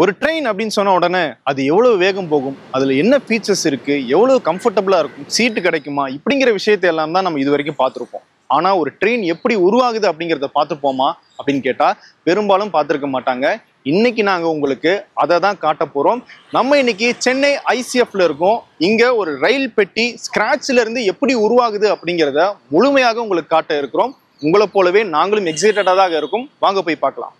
ஒரு ட்ரெயின் அப்படின்னு சொன்ன உடனே அது எவ்வளவு வேகம் போகும், அதுல என்ன ஃபீச்சர்ஸ் இருக்கு, எவ்வளவு கம்ஃபர்டபுளா இருக்கும், சீட்டு கிடைக்குமா, இப்படிங்கிற விஷயத்தை எல்லாம் தான் நம்ம இது வரைக்கும் பார்த்துருப்போம். ஆனா ஒரு ட்ரெயின் எப்படி உருவாகுது அப்படிங்கிறத பார்த்துப்போமா அப்படின்னு கேட்டா பெரும்பாலும் பார்த்துருக்க மாட்டாங்க. இன்னைக்கு நாங்க உங்களுக்கு அதை தான் காட்ட போறோம். நம்ம இன்னைக்கு சென்னை ஐசிஎஃப்ல இருக்கோம். இங்க ஒரு ரயில் பெட்டி ஸ்கிராட்ச்ல இருந்து எப்படி உருவாகுது அப்படிங்கிறத முழுமையாக உங்களுக்கு காட்ட இருக்கிறோம். உங்களை போலவே நாங்களும் எக்ஸைட்டடா தான் இருக்கும். வாங்க போய் பார்க்கலாம்.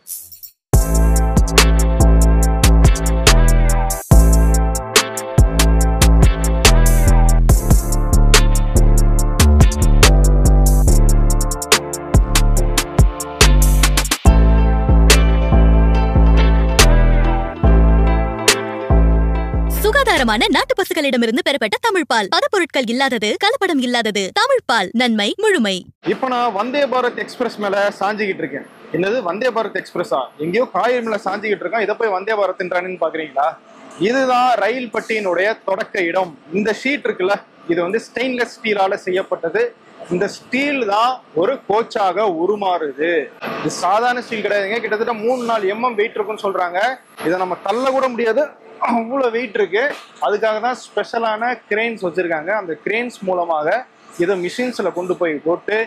சுகாதாரமான நாட்டு பசுகளிடமிருந்து பெறப்பட்ட தமிழ் பால், பதப்பொருட்கள் இல்லாதது, கலப்படம் இல்லாதது. தமிழ் பால், நன்மை முழுமை. இப்ப நான் வந்தே பாரத் எக்ஸ்பிரஸ் மேல சாஞ்சிக்கிட்டு இருக்கேன். என்னது வந்தே பாரத் எக்ஸ்பிரஸா? எங்கேயோ காய்கறி மேல சாஞ்சிக்கிட்டு இருக்கேன். இதை போய் வந்தே பாரத்ன்றானு பாக்குறீங்களா? இதுதான் ரயில் பட்டியினுடைய தொடக்க இடம். இந்த ஷீட் இருக்குல்ல, இது வந்து ஸ்டெயின்லெஸ் ஸ்டீலால செய்யப்பட்டது. இந்த ஸ்டீல் தான் ஒரு கோச்சாக உருமாறுது. இது சாதாரண ஸ்டீல் கிடையாதுங்க. கிட்டத்தட்ட 3-4 mm வெயிட் இருக்குன்னு சொல்றாங்க. இதை நம்ம தள்ள கூட முடியாது, அவ்வளவு வெயிட் இருக்கு. அதுக்காக தான் ஸ்பெஷலான கிரெயின்ஸ் வச்சிருக்காங்க. அந்த கிரெயின்ஸ் மூலமாக இதை மிஷின்ஸ்ல கொண்டு போய் போட்டு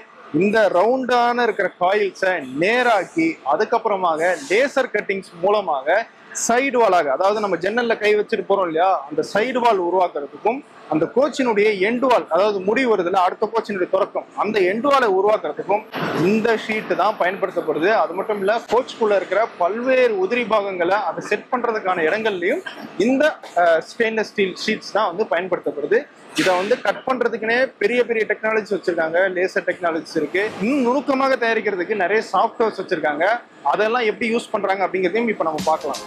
இந்த ரவுண்டான இருக்கிற காயில்ஸை நேராக்கி அதுக்கப்புறமாக லேசர் கட்டிங்ஸ் மூலமாக சைடு வாலாக, அதாவது நம்ம ஜன்னல்ல கை வச்சுட்டு போறோம் இல்லையா, அந்த சைடு வால் உருவாக்குறதுக்கும் அந்த கோச்சினுடைய எண்டு வால், அதாவது முடிவு வருதுல அடுத்த கோச்சினுடைய தொடக்கம், அந்த எண்டு வாலை உருவாக்குறதுக்கும் இந்த ஷீட் தான் பயன்படுத்தப்படுது. அது மட்டும் இல்ல, கோச்சுக்குள்ள இருக்கிற பல்வேறு உதிரி பாகங்களை அதை செட் பண்றதுக்கான இடங்கள்லயும் இந்த ஸ்டெயின்லெஸ் ஸ்டீல் ஷீட்ஸ் தான் வந்து பயன்படுத்தப்படுது. இதை வந்து கட் பண்றதுக்குன்னே பெரிய பெரிய டெக்னாலஜிஸ் வச்சிருக்காங்க. லேசர் டெக்னாலஜிஸ் இருக்கு. இன்னும் நுணுக்கமாக தயாரிக்கிறதுக்கு நிறைய சாஃப்ட்வேர்ஸ் வச்சிருக்காங்க. அதெல்லாம் எப்படி யூஸ் பண்றாங்க அப்படிங்கிறதையும் இப்ப நம்ம பார்க்கலாம்.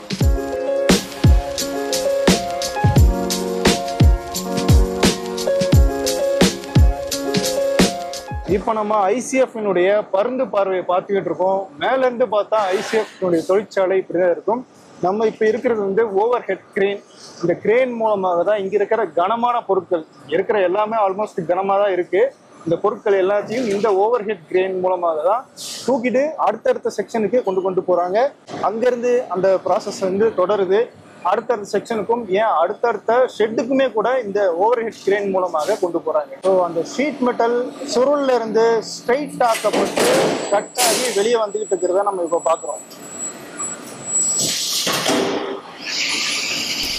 இப்போ நம்ம ஐசிஎஃப்னுடைய பருந்து பார்வையை பார்த்துக்கிட்டு இருக்கோம். மேல இருந்து பார்த்தா ஐசிஎஃப்னுடைய தொழிற்சாலை இப்படிதான் இருக்கும். நம்ம இப்போ இருக்கிறது வந்து ஓவர் ஹெட் கிரெயின். இந்த கிரெயின் மூலமாக தான் இங்க இருக்கிற கனமான பொருட்கள், இருக்கிற எல்லாமே ஆல்மோஸ்ட் கனமாக தான் இருக்கு. இந்த பொருட்கள் எல்லாத்தையும் இந்த ஓவர் ஹெட் கிரெயின் மூலமாக தான் தூக்கிட்டு அடுத்தடுத்த செக்ஷனுக்கு கொண்டு போறாங்க. அங்கிருந்து அந்த ப்ராசஸ் வந்து தொடருது. அடுத்தடுத்த செக்ஷனுக்கும், ஏன் அடுத்தடுத்த ஷெட்டுக்குமே கூட இந்த ஓவர் ஹெட் கிரெயின் மூலமாக கொண்டு போறாங்க. ஸோ அந்த ஷீட் மெட்டல் சுருள்ல இருந்து ஸ்ட்ரைட் ஆக்கப்பட்டு கட் ஆகி வெளியே வந்துகிட்டு இருக்கிறத நம்ம இப்போ பார்க்குறோம்.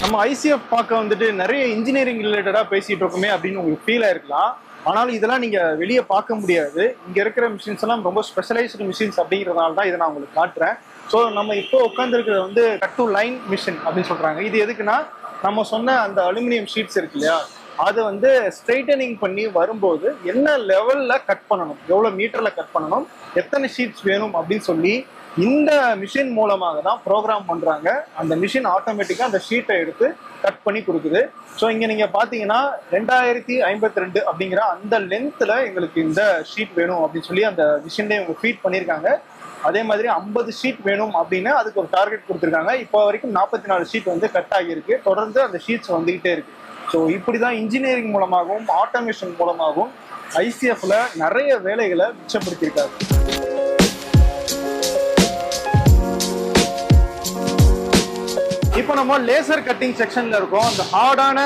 நம்ம ஐசிஎஃப் பார்க்க வந்துட்டு நிறைய இன்ஜினியரிங் ரிலேட்டடா பேசிட்டு இருக்கோமே அப்படின்னு உங்களுக்கு ஃபீல் ஆயிருக்கலாம். ஆனாலும் இதெல்லாம் நீங்க வெளியே பார்க்க முடியாது. இங்க இருக்கிற மிஷின்ஸ் எல்லாம் ரொம்ப ஸ்பெஷலைஸ்டு மிஷின்ஸ் அப்படிங்கிறதுனால தான் இதை நான் உங்களுக்கு காட்டுறேன். ஸோ நம்ம இப்போ உட்காந்துருக்கிறது வந்து கட் டு லைன் மிஷின் அப்படின்னு சொல்றாங்க. இது எதுக்குன்னா, நம்ம சொன்ன அந்த அலுமினியம் ஷீட்ஸ் இருக்கு இல்லையா, அது வந்து ஸ்ட்ரைட்டனிங் பண்ணி வரும்போது என்ன லெவல்ல கட் பண்ணணும், எவ்வளவு மீட்டர்ல கட் பண்ணணும், எத்தனை ஷீட்ஸ் வேணும் அப்படின்னு சொல்லி இந்த மிஷின் மூலமாக தான் ப்ரோக்ராம் பண்றாங்க. அந்த மிஷின் ஆட்டோமேட்டிக்கா அந்த ஷீட்டை எடுத்து கட் பண்ணி கொடுக்குது. ஸோ இங்க நீங்க பாத்தீங்கன்னா 2052 அப்படிங்கிற அந்த லென்த்ல எங்களுக்கு இந்த ஷீட் வேணும் அப்படின்னு சொல்லி அந்த மிஷின்ல இவங்க ஃபீட் பண்ணியிருக்காங்க. அதே மாதிரி 50 ஷீட் வேணும் அப்படின்னு அதுக்கு ஒரு டார்கெட் கொடுத்துருக்காங்க. இப்போ வரைக்கும் 44 ஷீட் வந்து கட் ஆகியிருக்கு. தொடர்ந்து அந்த ஷீட்ஸ் வந்துகிட்டே இருக்கு. ஸோ இப்படிதான் இன்ஜினியரிங் மூலமாகவும் ஆட்டோமேஷன் மூலமாகவும் ஐசிஎஃப்ல நிறைய வேலைகளை மிச்சப்படுத்தியிருக்காங்க. இப்போ நம்ம லேசர் கட்டிங் செக்ஷன்ல இருக்கோம். அந்த ஹார்டான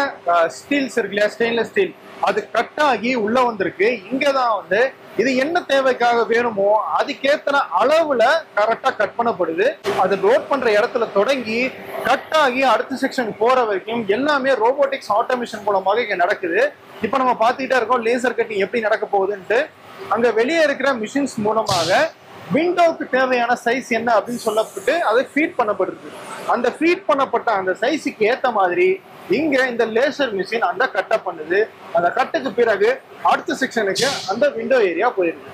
ஸ்டீல்ஸ் இருக்கு இல்லையா, ஸ்டெயின்லெஸ் ஸ்டீல், அது கட் ஆகி உள்ள வந்திருக்கு. இங்கதான் வந்து இது என்ன தேவைக்காக வேணுமோ அதுக்கேத்தன அளவுல கரெக்டா கட் பண்ணப்படுது. அது லோட் பண்ற இடத்துல தொடங்கி கட் ஆகி அடுத்த செக்ஷன் போற வரைக்கும் எல்லாமே ரோபோட்டிக்ஸ் ஆட்டோமேஷன் மூலமாக இங்க நடக்குது. இப்போ நம்ம பார்த்துக்கிட்டே இருக்கோம் லேசர் கட்டிங் எப்படி நடக்க போகுதுன்ட்டு. அங்க வெளியே இருக்கிற மிஷின்ஸ் மூலமாக விண்டோவுக்கு தேவையான சைஸ் என்ன அப்படின்னு சொல்லப்பட்டு அதை ஃபீட் பண்ணப்படுது. அந்த ஃபீட் பண்ணப்பட்ட அந்த சைஸுக்கு ஏத்த மாதிரி இங்க இந்த லேசர் மிஷின் அந்த கட்டை பண்ணுது. அந்த கட்டுக்கு பிறகு அடுத்த செக்ஷனுக்கு அந்த விண்டோ ஏரியா போயிருக்கு.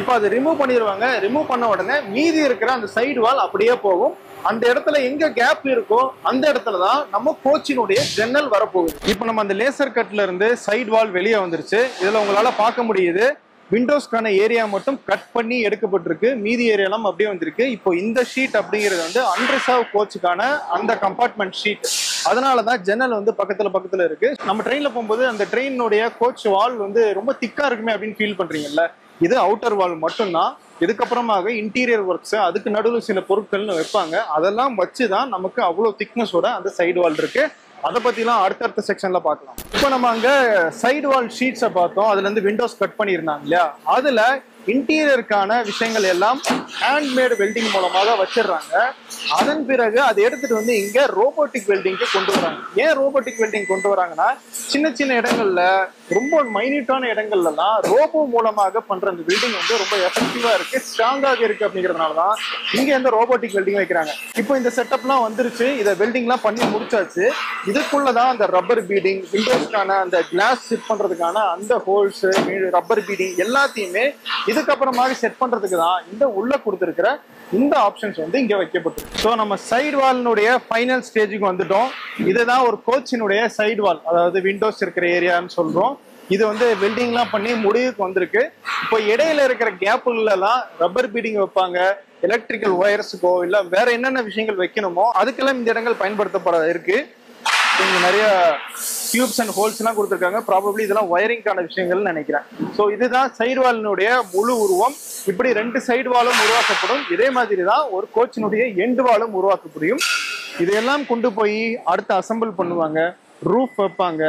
இப்போ அது ரிமூவ் பண்ணிடுவாங்க. ரிமூவ் பண்ண உடனே மீதி இருக்கிற அந்த சைடு வால் அப்படியே போகும். அந்த இடத்துல எங்க கேப் இருக்கோ அந்த இடத்துல தான் நம்ம கோச்சினுடைய ஜன்னல் வரப்போகுது. இப்போ நம்ம அந்த லேசர் கட்ல இருந்து சைடு வால் வெளியே வந்துருச்சு. இதுல உங்களால பார்க்க முடியுது விண்டோஸ்க்கான ஏரியா மட்டும் கட் பண்ணி எடுக்கப்பட்டிருக்கு, மீதி ஏரியாலாம் அப்படியே வந்திருக்கு. இப்போ இந்த ஷீட் அப்படிங்கிறது வந்து அன்ரிசர்வ் கோச்சுக்கான அந்த கம்பார்ட்மெண்ட் ஷீட். அதனாலதான் ஜன்னல் வந்து பக்கத்துல இருக்கு. நம்ம ட்ரெயின்ல போகும்போது அந்த ட்ரெயினுடைய கோச் வால் வந்து ரொம்ப திக்கா இருக்குமே அப்படின்னு ஃபீல் பண்றீங்கல்ல, இது அவுட்டர் வால் மட்டும்தான். இதுக்கப்புறமாக இன்டீரியர் ஒர்க்ஸ், அதுக்கு நடுவில் சில பொருட்கள்னு வைப்பாங்க, அதெல்லாம் வச்சுதான் நமக்கு அவ்வளோ திக்னஸோட அந்த சைடு வால் இருக்கு. அதை பத்திலாம் அடுத்தடுத்த செக்ஷன்ல பார்க்கலாம். இப்போ நம்ம அங்க சைடு வால் ஷீட்ஸை பார்த்தோம், அதுல இருந்து விண்டோஸ் கட் பண்ணியிருந்தாங்க இல்லையா, அதுல இன்டீரியருக்கான விஷயங்கள் எல்லாம் ஹேண்ட்மேட் வெல்டிங் மூலமாக வச்சிடுறாங்க. அதன் பிறகு அதை எடுத்துட்டு வந்து இங்க ரோபோட்டிக் வெல்டிங்க்கு கொண்டு வராங்க. ஏன் ரோபோட்டிக் வெல்டிங் கொண்டு வராங்கன்னா, சின்ன சின்ன இடங்கள்ல, ரொம்ப மைன்யூட்டான இடங்கள்லாம் ரோபோ மூலமாக பண்ற அந்த வெல்டிங் வந்து ரொம்ப எஃபெக்டிவா இருக்கு, ஸ்ட்ராங்காக இருக்கு. அப்படிங்கிறதுனாலதான் இங்க இந்த ரோபோட்டிக் வெல்டிங் வைக்கிறாங்க. இப்போ இந்த செட்டப்லாம் வந்துருச்சு, இதை வெல்டிங்லாம் பண்ணி முடிச்சாச்சு. இதுக்குள்ளதான் அந்த ரப்பர் பீடிங், விண்டோஸ்க்கான அந்த கிளாஸ் செட் பண்றதுக்கான அந்த ஹோல்ஸ், ரப்பர் பீடிங் எல்லாத்தையுமே இதுக்கப்புறமாக செட் பண்றதுக்கு தான் இந்த உள்ள கொடுத்திருக்கிற இந்த ஆப்ஷன்ஸ் வந்து இங்க வைக்கப்பட்டிருக்கு. ஸோ நம்ம சைடு வாலினுடைய ஃபைனல் ஸ்டேஜுக்கு வந்துட்டோம். இதுதான் ஒரு கோச்சினுடைய சைடு வால், அதாவது விண்டோஸ் இருக்கிற ஏரியான்னு சொல்றோம். இது வந்து வெல்டிங்லாம் பண்ணி முடிவுக்கு வந்திருக்கு. இப்போ இடையில இருக்கிற கேப்புகளெல்லாம் ரப்பர் பீடிங் வைப்பாங்க, எலக்ட்ரிக்கல் ஒயர்ஸுக்கோ இல்லை வேற என்னென்ன விஷயங்கள் வைக்கணுமோ அதுக்கெல்லாம் இந்த இடங்கள் பயன்படுத்தப்பட இருக்கு. இங்க நிறைய டியூப்ஸ் அண்ட் ஹோல்ஸ் எல்லாம் கொடுத்துருக்காங்க. ப்ராபப்ளி இதெல்லாம் ஒயரிங்கான விஷயங்கள் நினைக்கிறேன். ஸோ இதுதான் சைடு வாலினுடைய முழு உருவம். இப்படி 2 சைடு வாலும் உருவாக்கப்படும். இதே மாதிரி தான் ஒரு கோச்சினுடைய எண்டு வாலும் உருவாக்கப்படும். இதையெல்லாம் கொண்டு போய் அடுத்து அசம்பிள் பண்ணுவாங்க, ரூஃப் வைப்பாங்க,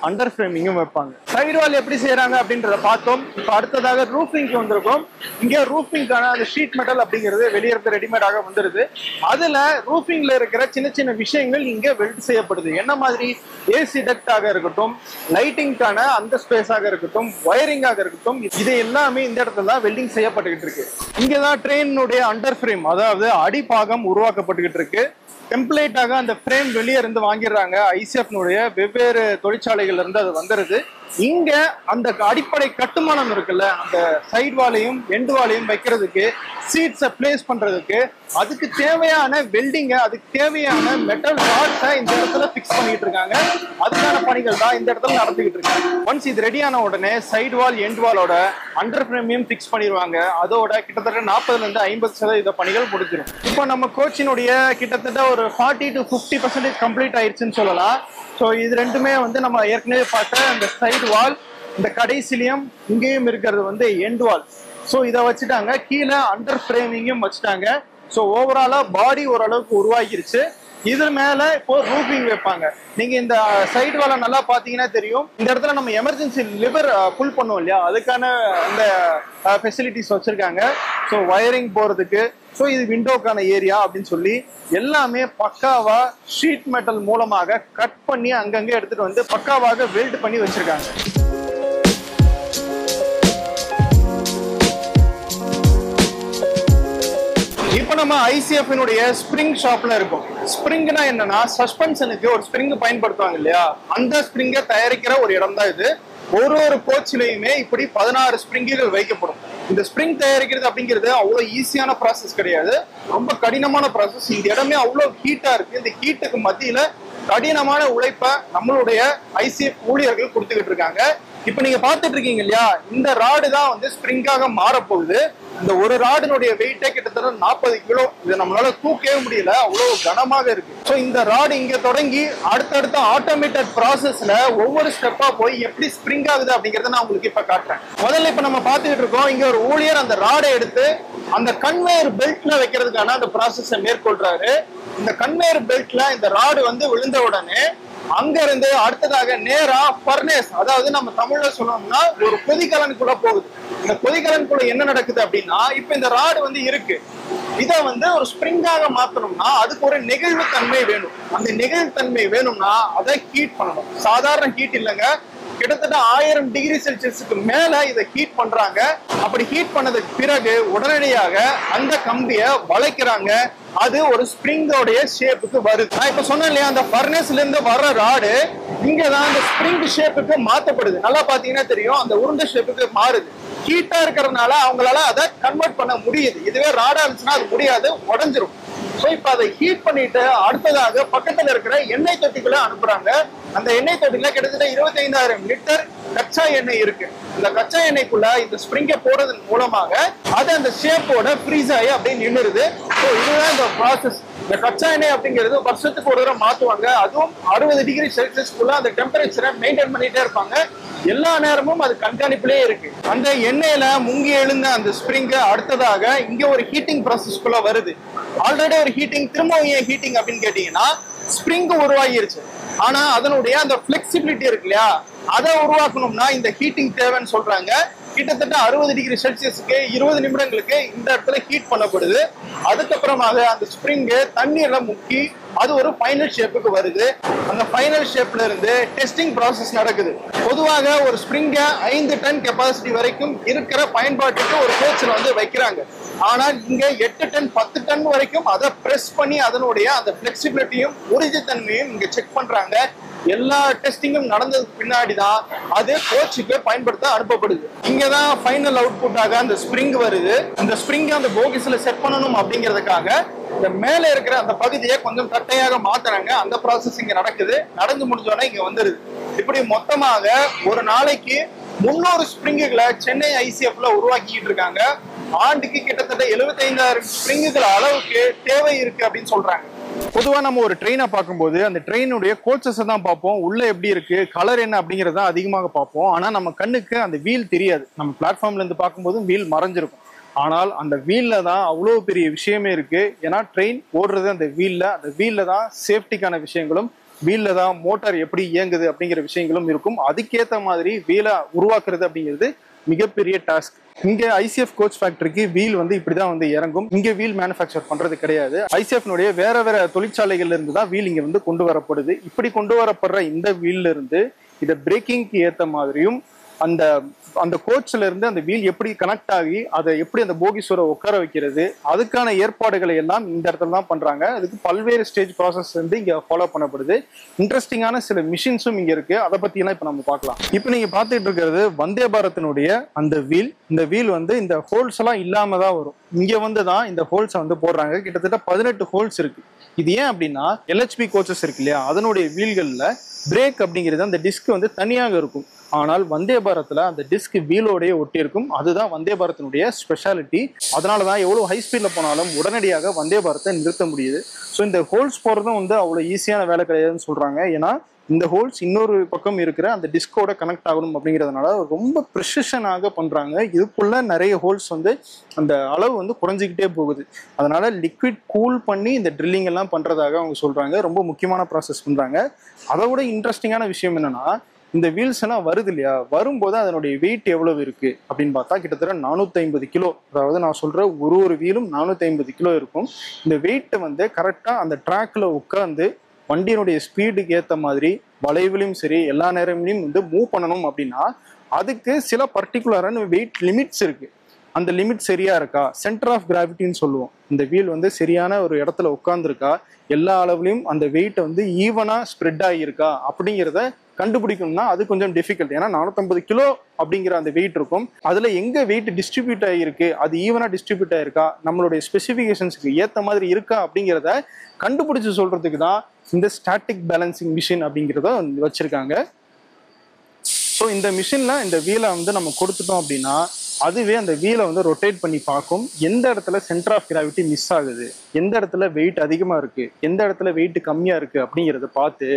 அண்டர் ஃப்ரேமிங்கும் வைப்பாங்க. சைடு வால் எப்படி செய்யறாங்க அப்படின்றத பார்த்தோம். இப்போ அடுத்ததாக ரூஃபிங்க்கு வந்திருக்கோம். இங்க ரூஃபிங்கான அந்த ஷீட் மெட்டல் அப்படிங்கிறது வெளியே இருக்க ரெடிமேடாக வந்துருது. அதுல ரூஃபிங்ல இருக்கிற சின்ன சின்ன விஷயங்கள் இங்க வெல்ட் செய்யப்படுது. என்ன மாதிரி? ஏசி டக்டாக இருக்கட்டும், லைட்டிங்கான அந்த ஸ்பேஸாக இருக்கட்டும், ஒயரிங்காக இருக்கட்டும், இது எல்லாமே இந்த இடத்துல தான் வெல்டிங் செய்யப்பட்டுக்கிட்டு இருக்கு. இங்கதான் ட்ரெயினுடைய அண்டர் ஃப்ரேம், அதாவது அடிப்பாகம் உருவாக்கப்பட்டுக்கிட்டு இருக்கு. டெம்ப்ளேட்டாக அந்த ஃப்ரேம் வெளியே இருந்து வாங்கிடுறாங்க. ஐசிஎஃப்னுடைய வெவ்வேறு தொழிற்சாலைகள்ல இருந்து அது வந்துருது. இங்க அந்த அடிப்படை கட்டுமானம் இருக்குல்ல, அந்த சைடு வாலையும் எண்டு வாலையும் வைக்கிறதுக்கு, சீட்ஸை பிளேஸ் பண்றதுக்கு, அதுக்கு தேவையான வெல்டிங்க, அதுக்கு தேவையான மெட்டல் ராட்ஸை இந்த இடத்துல பிக்ஸ் பண்ணிட்டு இருக்காங்க. அதுக்கான பணிகள் தான் இந்த இடத்துல நடந்துகிட்டு இருக்காங்க. ஒன்ஸ் இது ரெடியான உடனே சைடு வால் எண்டு வாலோட அண்டர் ஃப்ரேமையும் பிக்ஸ் பண்ணிடுவாங்க. அதோட கிட்டத்தட்ட 40% to 50% பணிகள் முடிஞ்சிடும். இப்போ நம்ம கோச்சினுடைய கிட்டத்தட்ட ஒரு 40 to 50% கம்ப்ளீட் ஆயிடுச்சுன்னு சொல்லலாம். ஸோ இது ரெண்டுமே வந்து நம்ம ஏற்கனவே பார்த்த அந்த சைடு வால், இந்த கடைசிலையும் இங்கேயும் இருக்கிறது வந்து எண்டு வால். ஸோ இதை வச்சுட்டாங்க. கீழே அண்டர் ஃப்ரேமிங்கும் வச்சுட்டாங்க. ஸோ ஓவராலா பாடி ஓரளவுக்கு உருவாகிருச்சு. இது மேல இப்போ ரூஃபிங் வைப்பாங்க. நீங்க இந்த சைடு வாலை நல்லா பாத்தீங்கன்னா தெரியும். இந்த இடத்துல நம்ம எமர்ஜென்சி லிவர் புல் பண்ணுவோம் இல்லையா, அதுக்கான இந்த ஃபெசிலிட்டிஸ் வச்சிருக்காங்க. ஸோ வயரிங் போறதுக்கு, ஸோ இது விண்டோக்கான ஏரியா அப்படின்னு சொல்லி எல்லாமே பக்காவா ஷீட் மெட்டல் மூலமாக கட் பண்ணி அங்கங்க எடுத்துட்டு வந்து பக்காவாக வெல்ட் பண்ணி வச்சிருக்காங்க. இப்போ நம்ம ஐசிஎஃப்னுடைய ஸ்ப்ரிங் ஷாப்ல இருக்கும். ஸ்ப்ரிங்னா என்னன்னா, சஸ்பென்ஷனுக்கு ஒரு ஸ்ப்ரிங் பயன்படுத்துவாங்க இல்லையா, அந்த ஸ்ப்ரிங்கை தயாரிக்கிற ஒரு இடம் தான் இது. ஒரு கோச்சிலையுமே இப்படி 16 ஸ்ப்ரிங்குகள் வைக்கப்படும். இந்த ஸ்ப்ரிங் தயாரிக்கிறது அப்படிங்கிறது அவ்வளோ ஈஸியான ப்ராசஸ் கிடையாது, ரொம்ப கடினமான ப்ராசஸ். இந்த இடமே அவ்வளோ ஹீட்டா இருக்கு. இந்த ஹீட்டுக்கு மத்தியில கடினமான உழைப்பை நம்மளுடைய ஐசிஎஃப் ஊழியர்கள் கொடுத்துக்கிட்டு இருக்காங்க. இப்ப நீங்க பாத்துட்டு இருக்கீங்க இல்லையா, இந்த ராடு தான் வந்து ஸ்ப்ரிங்காக மாறப்போகுது. இந்த ஒரு ராடினுடைய வெயிட்டே கிட்டத்தட்ட 40 கிலோ. இதை நம்மளால தூக்கவே முடியல, அவ்வளவு கனமாக இருக்கு. ஸோ இந்த ராடு இங்க தொடங்கி அடுத்தடுத்த ஆட்டோமேட்டட் ப்ராசஸ்ல ஒவ்வொரு ஸ்டெப்பா போய் எப்படி ஸ்ப்ரிங் ஆகுது அப்படிங்கறத நான் உங்களுக்கு இப்ப காட்டுறேன். முதல்ல இப்ப நம்ம பாத்துக்கிட்டு இருக்கோம், இங்க ஒரு ஊழியர் அந்த ராடை எடுத்து அந்த கன்வேயர் பெல்ட்ல வைக்கிறதுக்கான அந்த ப்ராசஸை மேற்கொள்றாரு. இந்த கன்வேயர் பெல்ட்ல இந்த ராடு வந்து விழுந்த உடனே அங்க இருந்து அடுத்ததாக நேரா ஃபர்னேஸ், அதாவது நம்ம தமிழ்ல சொல்லணும்னா ஒரு கொதிகலனுக்குள்ள போகுது. இந்த கொதிகலனுக்குள்ள என்ன நடக்குது அப்படின்னா, இப்ப இந்த ராடு வந்து இருக்கு, இதை வந்து ஒரு ஸ்ப்ரிங்காக மாத்தணும்னா அதுக்கு ஒரு நெகிழ்வு தன்மை வேணும். அந்த நெகிழ்வு தன்மை வேணும்னா அதை ஹீட் பண்ணணும். சாதாரண ஹீட் இல்லைங்க, கிட்டத்தட்ட 1000 டிகிரி செல்சியஸுக்கு மேல இதை ஹீட் பண்றாங்க. அப்படி ஹீட் பண்ணதுக்கு பிறகு உடனடியாக அந்த கம்பியை வளைக்கிறாங்க. அது ஒரு ஸ்ப்ரிங்கோடைய ஷேப்புக்கு வருது. நான் இப்ப சொன்னேன் இல்லையா, அந்த ஃபர்னஸ்ல இருந்து வர்ற ராடு இங்கதான் அந்த ஸ்ப்ரிங் ஷேப்புக்கு மாத்தப்படுது. நல்லா பாத்தீங்கன்னா தெரியும், அந்த உருண்டை ஷேப்புக்கு மாறுது. ஹீட்டா இருக்கிறதுனால அவங்களால அதை கன்வெர்ட் பண்ண முடியுது. இதுவே ராடா இருந்துச்சுன்னா அது முடியாது, உடஞ்சிரும். ஸோ இப்ப அதை ஹீட் பண்ணிட்டு அடுத்ததாக பக்கத்துல இருக்கிற எண்ணெய் தொட்டிக்குள்ள அனுப்புறாங்க. அந்த எண்ணெய் தொட்டில கிட்டத்தட்ட 25,000 லிட்டர் கச்சா எண்ணெய் இருக்கு. இந்த கச்சா எண்ணெய்க்குள்ள இந்த ஸ்ப்ரிங்கை போடுறதன் மூலமாக அது அந்த ஷேப்போட ஃப்ரீஸ் ஆகி அப்படியே நின்றுது. ஸோ இதுதான் இந்த ப்ராசஸ். இந்த கச்சா எண்ணெய் அப்படிங்கிறது வருஷத்துக்கு ஒரு தடவை மாற்றுவாங்க. அதுவும் 60 டிகிரி செல்சியஸ்க்குள்ள அந்த டெம்பரேச்சரை மெயின்டைன் பண்ணிட்டே இருப்பாங்க. எல்லா நேரமும் அது கண்காணிப்பிலே இருக்கு. அந்த எண்ணெயில முங்கி எழுந்த அந்த ஸ்ப்ரிங் அடுத்ததாக இங்க ஒரு ஹீட்டிங் ப்ராசஸ்க்குள்ள வருது. ஆல்ரெடி ஒரு ஹீட்டிங், திரும்பவும் ஏன் ஹீட்டிங் அப்படின்னு கேட்டீங்கன்னா ஸ்ப்ரிங் உருவாகிருச்சு. ஆனா அதனுடைய அந்த பிளெக்சிபிலிட்டி இருக்கு இல்லையா, அதை உருவாக்கணும்னா இந்த ஹீட்டிங் தேவைன்னு சொல்றாங்க. கிட்டத்தட்ட 60 டிகிரி செல்சியஸுக்கு 20 நிமிடங்களுக்கு இந்த இடத்துல ஹீட் பண்ணப்படுது. அதுக்கப்புறமாக அந்த ஸ்ப்ரிங் தண்ணீர்ல முக்கி அது ஒரு ஃபைனல் ஷேப்புக்கு வருது. அந்த ஃபைனல் ஷேப்ல இருந்து டெஸ்டிங் ப்ராசஸ் நடக்குது. பொதுவாக ஒரு ஸ்ப்ரிங்கை 5 டன் கெப்பாசிட்டி வரைக்கும் இருக்கிற பயன்பாட்டுக்கு ஒரு கோச்சில் வந்து வைக்கிறாங்க. ஆனால் இங்க 8 டன் 10 டன் வரைக்கும் அதை பிரஸ் பண்ணி அதனுடைய அந்த பிளெக்சிபிலிட்டியும் உறுதித்தன்மையும் இங்க செக் பண்றாங்க. எல்லா டெஸ்டிங்கும் நடந்ததுக்கு பின்னாடி தான் அது கோச்சுக்கு பயன்படுத்த அனுப்பப்படுது. இங்கதான் ஃபைனல் அவுட்புட்டாக அந்த ஸ்ப்ரிங் வருது. இந்த ஸ்ப்ரிங் அந்த போகிஸ்ல செட் பண்ணணும் அப்படிங்கிறதுக்காக இந்த மேல இருக்கிற அந்த பகுதியை கொஞ்சம் தட்டையாக மாத்துறாங்க. அந்த ப்ராசஸ் இங்க நடக்குது. நடந்து முடிஞ்சோடனே இங்க வந்துருது. இப்படி மொத்தமாக ஒரு நாளைக்கு 300 ஸ்ப்ரிங்குகளை சென்னை ஐசிஎஃப்ல உருவாக்கிட்டு இருக்காங்க. ஆண்டுக்கு கிட்டத்தட்ட 75,000 ஸ்ப்ரிங்குகள் அளவுக்கு தேவை இருக்கு அப்படின்னு சொல்றாங்க. பொதுவா நம்ம ஒரு ட்ரெயினை பார்க்கும்போது அந்த ட்ரெயினுடைய கோச்சஸை தான் பார்ப்போம். உள்ள எப்படி இருக்கு, கலர் என்ன அப்படிங்கறத அதிகமாக பார்ப்போம். ஆனா நம்ம கண்ணுக்கு அந்த வீல் தெரியாது. நம்ம பிளாட்ஃபார்ம்ல இருந்து பார்க்கும்போது வீல் மறைஞ்சிருக்கும். ஆனால் அந்த வீல்ல தான் அவ்வளோ பெரிய விஷயமே இருக்கு. ஏன்னா ட்ரெயின் ஓடுறது அந்த வீல்ல தான் சேஃப்டிக்கான விஷயங்களும், வீல்ல தான் மோட்டார் எப்படி இயங்குது அப்படிங்கிற விஷயங்களும் இருக்கும். அதுக்கேற்ற மாதிரி வீலை உருவாக்குறது அப்படிங்கிறது மிகப்பெரிய டாஸ்க். இங்க ஐசிஎஃப் கோச் ஃபேக்டரிக்கு வீல் வந்து இப்படிதான் வந்து இறங்கும். இங்க வீல் மேனுஃபேக்சர் பண்றது கிடையாது. ஐசிஎஃப்னுடைய வேற வேற தொழிற்சாலைகள்ல இருந்து தான் வீல் இங்க வந்து கொண்டு வரப்படுது. இப்படி கொண்டு வரப்படுற இந்த வீல்ல இருந்து இதை பிரேக்கிங்க்கு ஏற்ற மாதிரியும் அந்த அந்த கோச்ல இருந்து அந்த வீல் எப்படி கனெக்ட் ஆகி அதை எப்படி அந்த போகிஸோட உட்கார வைக்கிறது, அதுக்கான ஏற்பாடுகளை எல்லாம் இந்த இடத்துல தான் பண்றாங்க. அதுக்கு பல்வேறு ஸ்டேஜ் ப்ராசஸ் வந்து இங்க ஃபாலோ பண்ணப்படுது. இன்ட்ரெஸ்டிங்கான சில மிஷின்ஸும் இங்க இருக்கு. அதை பத்தி எல்லாம் இப்ப நம்ம பார்க்கலாம். இப்ப நீங்க பாத்துட்டு இருக்கிறது வந்தே பாரத்தினுடைய அந்த வீல். இந்த வீல் வந்து இந்த ஹோல்ஸ் எல்லாம் இல்லாம தான் வரும். இங்க வந்து தான் இந்த ஹோல்ஸை வந்து போடுறாங்க. கிட்டத்தட்ட 18 ஹோல்ஸ் இருக்கு. இது ஏன் அப்படின்னா எல்ஹெச்பி கோச்சஸ் இருக்கு இல்லையா, அதனுடைய வீல்கள்ல பிரேக் அப்படிங்கிறது அந்த டிஸ்க் வந்து தனியாக இருக்கும். ஆனால் வந்தே பாரத்ல அந்த டிஸ்க் வீலோடைய ஒட்டி இருக்கும். அதுதான் வந்தே பாரத்தினுடைய ஸ்பெஷாலிட்டி. அதனாலதான் எவ்வளவு ஹை ஸ்பீட்ல போனாலும் உடனடியாக வந்தே பாரத்தை நிறுத்த முடியுது. ஸோ இந்த ஹோல்ஸ் போறதும் வந்து அவ்வளவு ஈஸியான வேலை கிடையாதுன்னு சொல்றாங்க. ஏன்னா இந்த ஹோல்ஸ் இன்னொரு பக்கம் இருக்கிற அந்த டிஸ்கோட கனெக்ட் ஆகணும் அப்படிங்கிறதுனால ரொம்ப ப்ரிசிஷனாக பண்றாங்க. இதுக்குள்ள நிறைய ஹோல்ஸ் வந்து அந்த அளவு வந்து குறைஞ்சிக்கிட்டே போகுது. அதனால லிக்விட் கூல் பண்ணி இந்த ட்ரில்லிங் எல்லாம் பண்றதாக அவங்க சொல்றாங்க. ரொம்ப முக்கியமான ப்ராசஸ் பண்றாங்க. அதை விட இன்ட்ரெஸ்டிங்கான விஷயம் என்னன்னா, இந்த வீல்ஸ் எல்லாம் வருது இல்லையா, வரும்போது அதனுடைய வெயிட் எவ்வளவு இருக்கு அப்படின்னு பார்த்தா கிட்டத்தட்ட 450 கிலோ. அதாவது நான் சொல்ற ஒரு வீலும் 450 கிலோ இருக்கும். இந்த வெயிட் வந்து கரெக்டா அந்த ட்ராக்ல உட்காந்து வண்டியினுடைய ஸ்பீடுக்கு ஏற்ற மாதிரி வளைவுலையும் சரி எல்லா நேரங்களையும் வந்து மூவ் பண்ணணும் அப்படின்னா அதுக்கு சில பர்டிகுலரான வெயிட் லிமிட்ஸ் இருக்கு. அந்த லிமிட் சரியா இருக்கா, சென்டர் ஆஃப் கிராவிட்டின்னு சொல்லுவோம். இந்த வீல் வந்து சரியான ஒரு இடத்துல உட்கார்ந்துருக்கா, எல்லா அளவுலையும் அந்த வெயிட் வந்து ஈவனா ஸ்ப்ரெட் ஆகியிருக்கா அப்படிங்கிறத கண்டுபிடிக்கணும்னா அது கொஞ்சம் டிஃபிகல்ட். ஏன்னா 450 கிலோ அப்படிங்கிற அந்த வெயிட் இருக்கும். அதுல எங்க வெயிட் டிஸ்ட்ரிபியூட் ஆகிருக்கு, அது ஈவனா டிஸ்ட்ரிபியூட் ஆயிருக்கா, நம்மளுடைய ஸ்பெசிஃபிகேஷன்ஸ்க்கு ஏற்ற மாதிரி இருக்கா அப்படிங்கிறத கண்டுபிடிச்சு சொல்றதுக்கு தான் இந்த ஸ்டாட்டிக் பேலன்சிங் மிஷின் அப்படிங்கிறத வச்சிருக்காங்க. ஸோ இந்த மிஷின்ல இந்த வீலை வந்து நம்ம கொடுத்துட்டோம் அப்படின்னா அதுவே அந்த வீலை வந்து ரொட்டேட் பண்ணி பார்க்கும். எந்த இடத்துல சென்டர் ஆஃப் கிராவிட்டி மிஸ் ஆகுது, எந்த இடத்துல வெயிட் அதிகமா இருக்கு, எந்த இடத்துல வெயிட் கம்மியா இருக்கு அப்படிங்கிறத பார்த்து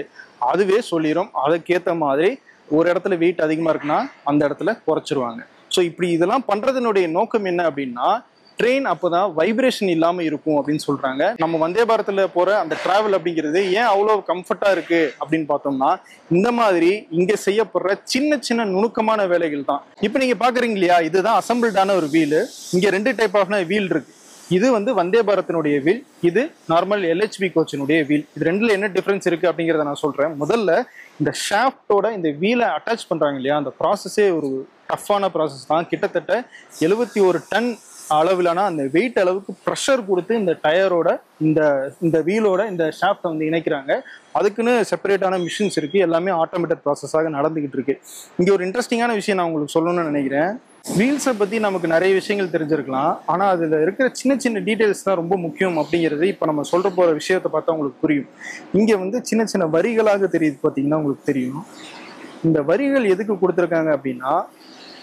அதுவே சொல்லிடும். அதுக்கேற்ற மாதிரி ஒரு இடத்துல வெயிட் அதிகமா இருக்குன்னா அந்த இடத்துல குறைச்சிருவாங்க. ஸோ இப்படி இதெல்லாம் பண்றதுனுடைய நோக்கம் என்ன அப்படின்னா ட்ரெயின் அப்போதான் வைப்ரேஷன் இல்லாம இருக்கும் அப்படின்னு சொல்றாங்க. நம்ம வந்தே பாரத்ல போற அந்த டிராவல் அப்படிங்கிறது ஏன் அவ்வளவு கம்ஃபர்ட்டா இருக்கு அப்படின்னு பார்த்தோம்னா இந்த மாதிரி இங்க செய்யப்படுற சின்ன சின்ன நுணுக்கமான வேலைகள் தான். இப்ப நீங்க பாக்குறீங்க இல்லையா, இதுதான் அசம்பிள்டான ஒரு வீல். இங்க 2 டைப் ஆஃப் வீல் இருக்கு. இது வந்து வந்தே பாரத்தினுடைய வீல், இது நார்மல் எல்ஹெச்பி கோச்சினுடைய வீல். இது ரெண்டுல என்ன டிஃபரன்ஸ் இருக்கு அப்படிங்கிறத நான் சொல்றேன். முதல்ல இந்த ஷாஃப்டோட இந்த வீலை அட்டாச் பண்றாங்க இல்லையா, அந்த ப்ராசஸே ஒரு டஃப்பான ப்ராசஸ் தான். கிட்டத்தட்ட 71 டன் அளவிலான அந்த வெயிட் அளவுக்கு ப்ரெஷர் கொடுத்து இந்த டயரோட இந்த வீலோட இந்த ஷாஃப்டை வந்து இணைக்கிறாங்க. அதுக்குன்னு செப்பரேட்டான மிஷின்ஸ் இருக்கு. எல்லாமே ஆட்டோமேட்டட் ப்ராசஸாக நடந்துகிட்டு இருக்கு. இங்க ஒரு இன்ட்ரெஸ்டிங்கான விஷயம் நான் உங்களுக்கு சொல்லணும்னு நினைக்கிறேன். வீல்ஸை பத்தி நமக்கு நிறைய விஷயங்கள் தெரிஞ்சிருக்கலாம், ஆனா அதுல இருக்கிற சின்ன சின்ன டீடைல்ஸ் தான் ரொம்ப முக்கியம் அப்படிங்கிறது இப்ப நம்ம சொல்ற போற விஷயத்தை பார்த்தா உங்களுக்கு புரியும். இங்க வந்து சின்ன சின்ன வரிகளாக தெரியுது, பார்த்தீங்கன்னா உங்களுக்கு தெரியும். இந்த வரிகள் எதுக்கு கொடுத்துருக்காங்க அப்படின்னா